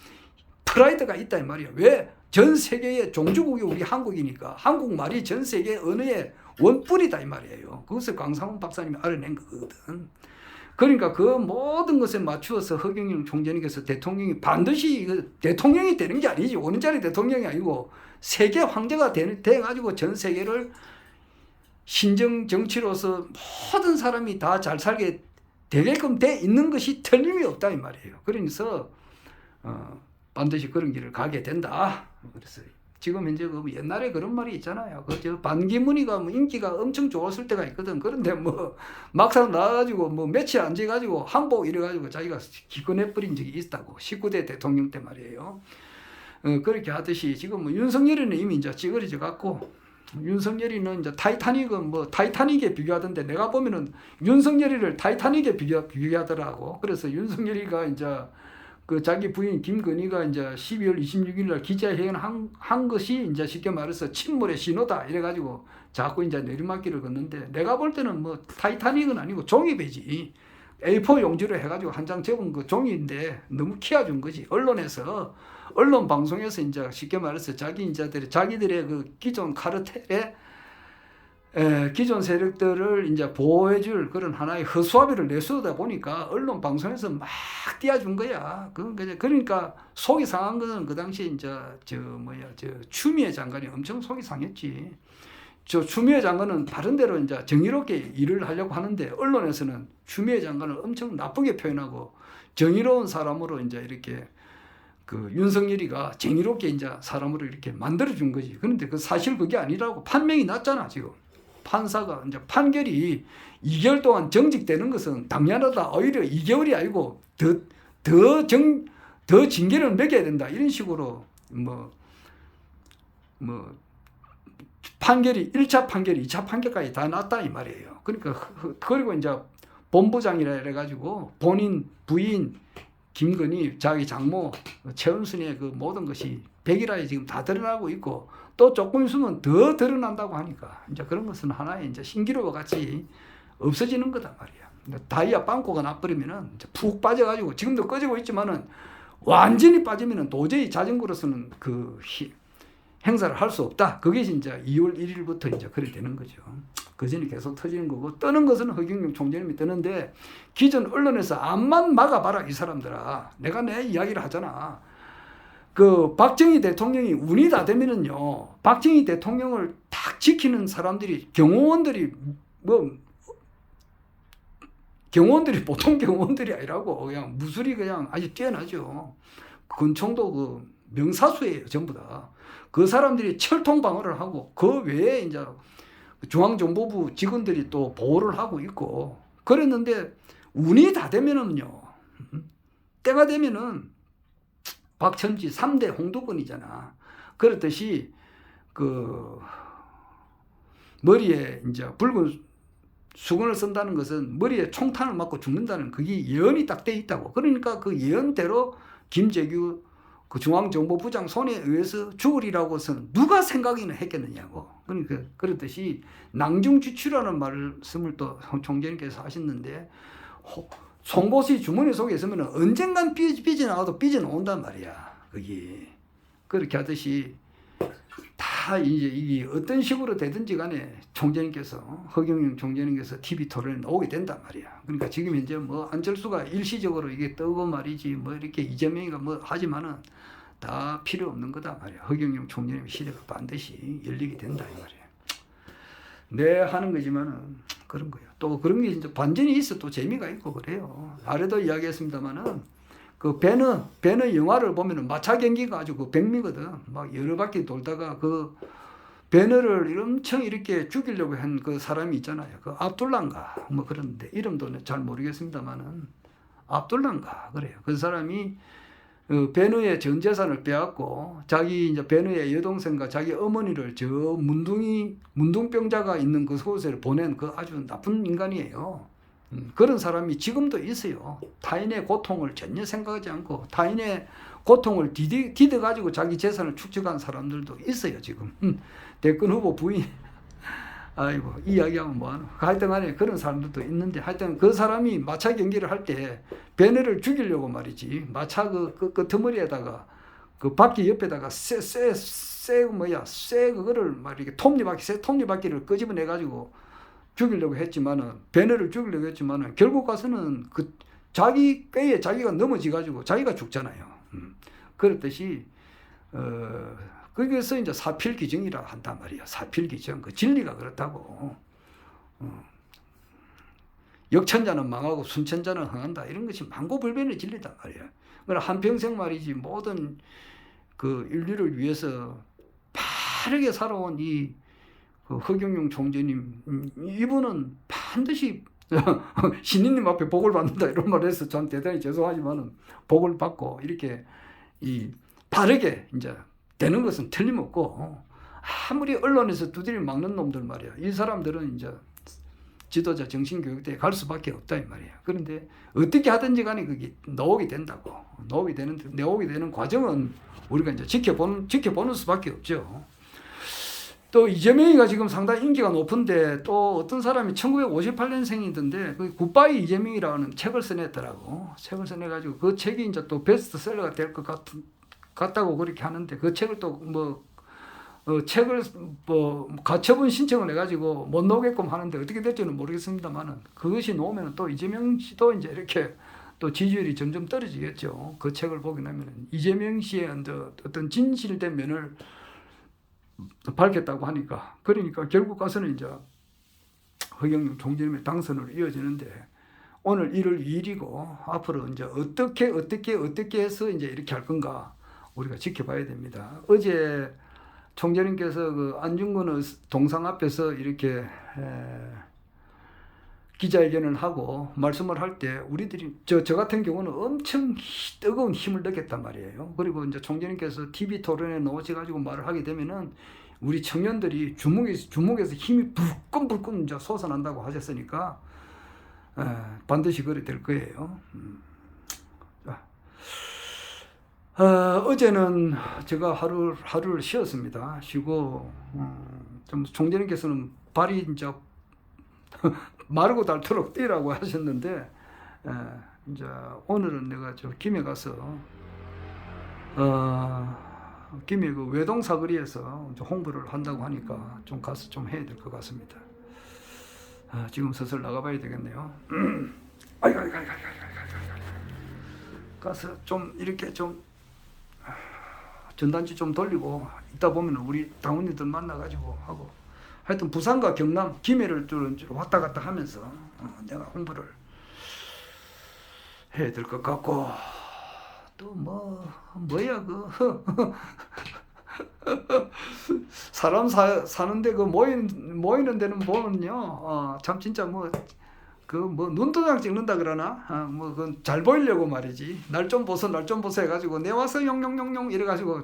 프라이드가 있다 이 말이야. 왜? 전 세계의 종주국이 우리 한국이니까 한국말이 전 세계 언어의 원뿔이다 이 말이에요. 그것을 강상훈 박사님이 알아낸 거거든. 그러니까 그 모든 것에 맞추어서 허경영 총재님께서 대통령이 반드시 대통령이 되는 게 아니지. 5년짜리 대통령이 아니고 세계 황제가 돼가지고 전 세계를 신정 정치로서 모든 사람이 다 잘 살게 되게끔 돼 있는 것이 틀림이 없다 이 말이에요. 그러면서 반드시 그런 길을 가게 된다. 그래서 지금 현재 그 옛날에 그런 말이 있잖아요. 그 반기문이가 뭐 인기가 엄청 좋았을 때가 있거든. 그런데 뭐 막상 나와가지고 뭐 며칠 안 지가지고 항복 이래가지고 자기가 기권해버린 적이 있다고. 19대 대통령 때 말이에요. 그렇게 하듯이 지금 뭐 윤석열이는 이미 이제 찌그러져 갖고 윤석열이는 이제 타이타닉은 뭐 타이타닉에 비교하던데 내가 보면은 윤석열이를 타이타닉에 비교하더라고. 그래서 윤석열이가 이제 그 자기 부인 김건희가 이제 12월 26일 날 기자회견 한 것이 이제 쉽게 말해서 침몰의 신호다 이래가지고 자꾸 이제 내리막길을 걷는데 내가 볼 때는 뭐 타이타닉은 아니고 종이배지. A4 용지로 해가지고 한 장 접은 그 종이인데 너무 키워준 거지. 언론 방송에서 이제 쉽게 말해서 자기들의 그 기존 카르텔의 기존 세력들을 이제 보호해줄 그런 하나의 허수아비를 내세우다 보니까 언론 방송에서 막 띄워준 거야. 그러니까 속이 상한 거는 그 당시에 이제 추미애 장관이 엄청 속이 상했지. 추미애 장관은 다른 데로 이제 정의롭게 일을 하려고 하는데 언론에서는 추미애 장관을 엄청 나쁘게 표현하고 정의로운 사람으로 이제 이렇게 그 윤석열이가 정의롭게 이제 사람으로 이렇게 만들어준 거지. 그런데 그 사실 그게 아니라고 판명이 났잖아, 지금. 판사가 이제 판결이 2개월 동안 정직되는 것은 당연하다. 오히려 2개월이 아니고 더 징계를 매겨야 된다. 이런 식으로 판결이 1차 판결, 2차 판결까지 다 났다 이 말이에요. 그러니까 그리고 이제 본부장이라 해가지고 본인 부인 김건희 자기 장모 최은순의 그 모든 것이 백일화에 지금 다 드러나고 있고 또 조금 있으면 더 드러난다고 하니까 이제 그런 것은 하나의 이제 신기루와 같이 없어지는 거다 말이야. 다이아 빵꾸가 나버리면은 이제 푹 빠져가지고 지금도 꺼지고 있지만은 완전히 빠지면은 도저히 자전거로서는 그 행사를 할 수 없다. 그게 진짜 2월 1일부터 이제 그래 되는 거죠. 그 전에 계속 터지는 거고 뜨는 것은 허경영 총재님이 뜨는데 기존 언론에서 암만 막아봐라 이 사람들아. 내가 내 이야기를 하잖아. 그 박정희 대통령이 운이 다 되면은요. 박정희 대통령을 딱 지키는 사람들이 경호원들이 보통 경호원들이 아니라고 그냥 무술이 그냥 아주 뛰어나죠. 권총도 그 명사수예요 전부 다. 그 사람들이 철통 방어를 하고 그 외에 이제 중앙정보부 직원들이 또 보호를 하고 있고 그랬는데 운이 다 되면은요. 때가 되면은 박천지 3대 홍두건이잖아. 그렇듯이 그 머리에 이제 붉은 수건을 쓴다는 것은 머리에 총탄을 맞고 죽는다는 그게 예언이 딱 돼 있다고. 그러니까 그 예언대로 김재규 그 중앙정보부장 손에 의해서 죽으리라고선 누가 생각이나 했겠느냐고. 그러니까 그렇듯이 낭중지추라는 말씀을 또 총재님께서 하셨는데 송곳이 주머니 속에 있으면 언젠간 삐져나와도 삐져나온단 말이야. 그게 그렇게 하듯이 다 이제 이게 어떤 식으로 되든지 간에 총재님께서 허경영 총재님께서 TV 토론에 나오게 된단 말이야. 그러니까 지금 현재 뭐 안철수가 일시적으로 이게 뜨고 말이지 뭐 이렇게 이재명이가 뭐 하지만은 다 필요 없는 거다 말이야. 허경영 총재님 시대가 반드시 열리게 된다 이 말이야. 네 하는 거지만은 그런 거예요. 또 그런 게 진짜 반전이 있어 또 재미가 있고 그래요. 아래도 이야기했습니다만은 그 배너 영화를 보면은 마차 경기가 아주 그 백미거든. 막 여러 바퀴 돌다가 그 배너를 엄청 이렇게 죽이려고 한 그 사람이 있잖아요. 그 압둘란가 뭐 그런데 이름도 잘 모르겠습니다만은 압둘란가 그래요. 그 사람이 그 배너의 전 재산을 빼앗고 자기 이제 배너의 여동생과 자기 어머니를 저 문둥병자가 있는 그 곳에 보낸 그 아주 나쁜 인간이에요. 그런 사람이 지금도 있어요. 타인의 고통을 전혀 생각하지 않고 타인의 고통을 디뎌가지고 자기 재산을 축적한 사람들도 있어요 지금. 대권 후보 부인 아이고 이야기하면 뭐하노. 하여튼 간에 그런 사람들도 있는데 하여튼 그 사람이 마차 경기를 할 때 배너를 죽이려고 말이지 마차 그 끄트머리에다가 그 바퀴 옆에다가 그거를 막 이렇게 톱니바퀴를 끄집어내 가지고 죽이려고 했지만은 배너를 죽이려고 했지만은 결국 가서는 그 자기 꾀에 자기가 넘어지 가지고 자기가 죽잖아요. 그렇듯이 거기서 이제 사필귀정이라 한단 말이야. 사필귀정. 그 진리가 그렇다고. 역천자는 망하고 순천자는 흥한다. 이런 것이 만고불변의 진리단 말이야. 그러나 한평생 말이지 모든 그 인류를 위해서 바르게 살아온 그 허경영 총재님 이분은 반드시 신인님 앞에 복을 받는다 이런 말을 해서 전 대단히 죄송하지만은 복을 받고 이렇게 바르게 이제 되는 것은 틀림없고 아무리 언론에서 두드려 막는 놈들 말이야. 이 사람들은 이제 지도자 정신교육대에 갈 수밖에 없다 이 말이야. 그런데 어떻게 하든지 간에 그게 나오게 된다고. 나오게 되는 과정은 우리가 이제 지켜보는 수밖에 없죠. 또 이재명이가 지금 상당히 인기가 높은데 또 어떤 사람이 1958년생이던데 그 굿바이 이재명이라는 책을 써냈더라고. 책을 써내가지고 그 책이 이제 또 베스트셀러가 될 것 같다고 그렇게 하는데 그 책을 또 책을 가처분 신청을 해가지고 못 나오게끔 하는데 어떻게 될지는 모르겠습니다만은 그것이 나오면 또 이재명 씨도 이제 이렇게 또 지지율이 점점 떨어지겠죠. 그 책을 보게 되면 이재명 씨의 어떤 진실된 면을 밝혔다고 하니까 그러니까 결국 가서는 이제 허경영 총재님의 당선으로 이어지는데 오늘 1월 2일이고 앞으로 이제 어떻게 해서 이제 이렇게 할 건가 우리가 지켜봐야 됩니다. 어제 총재님께서 그 안중근 동상 앞에서 이렇게 기자회견을 하고 말씀을 할 때 우리들이 저 같은 경우는 엄청 뜨거운 힘을 느꼈단 말이에요. 그리고 이제 총재님께서 TV 토론에 나오셔가지고 말을 하게 되면은 우리 청년들이 주먹에서 힘이 불끈불끈 이제 솟아난다고 하셨으니까 반드시 그래 될 거예요. 어제는 제가 하루를 쉬었습니다. 쉬고 좀 총재님께서는 발이 이제 마르고 닳도록 뛰라고 하셨는데 이제 오늘은 내가 저 김해 가서 김해 그 외동 사거리에서 홍보를 한다고 하니까 좀 가서 좀 해야 될 것 같습니다. 지금 슬슬 나가봐야 되겠네요. 아이고. 가서 좀 이렇게 좀 전단지 좀 돌리고 있다 보면 우리 당원님들 만나가지고 하고 하여튼 부산과 경남, 김해를 왔다 갔다 하면서 내가 홍보를 해야 될 것 같고 또 뭐야 사람 사는데 그 모이는 데는 보면요 참 진짜 눈도장 찍는다 그러나 그건 잘 보이려고 말이지 날 좀 보소 해가지고 내 와서 용용용용 이래가지고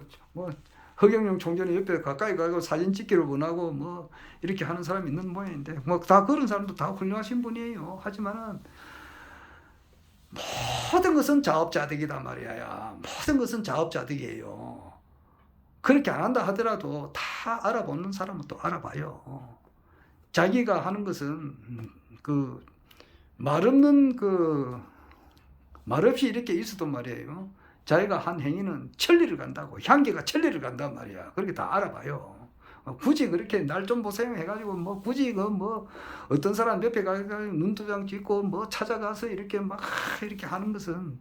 허경영 총재는 옆에 가까이 가고 사진 찍기를 원하고 이렇게 하는 사람이 있는 모양인데 다 그런 사람도 다 훌륭하신 분이에요. 하지만은 모든 것은 자업자득이다 말이야. 모든 것은 자업자득이에요. 그렇게 안 한다 하더라도 다 알아보는 사람은 또 알아봐요. 자기가 하는 것은 말없이 이렇게 있어도 말이에요. 자기가 한 행위는 천리를 간다고, 향기가 천리를 간단 말이야. 그렇게 다 알아봐요. 굳이 그렇게 날 좀 보세요 해가지고 굳이 어떤 사람 옆에 가서 눈도장 찍고 찾아가서 이렇게 이렇게 하는 것은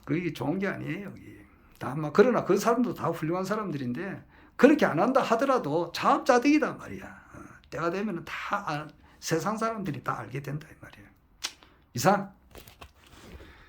그게 좋은 게 아니에요. 그러나 그 사람도 다 훌륭한 사람들인데 그렇게 안 한다 하더라도 자업자득이단 말이야. 때가 되면 다 세상 사람들이 다 알게 된다 이 말이에요. 이상.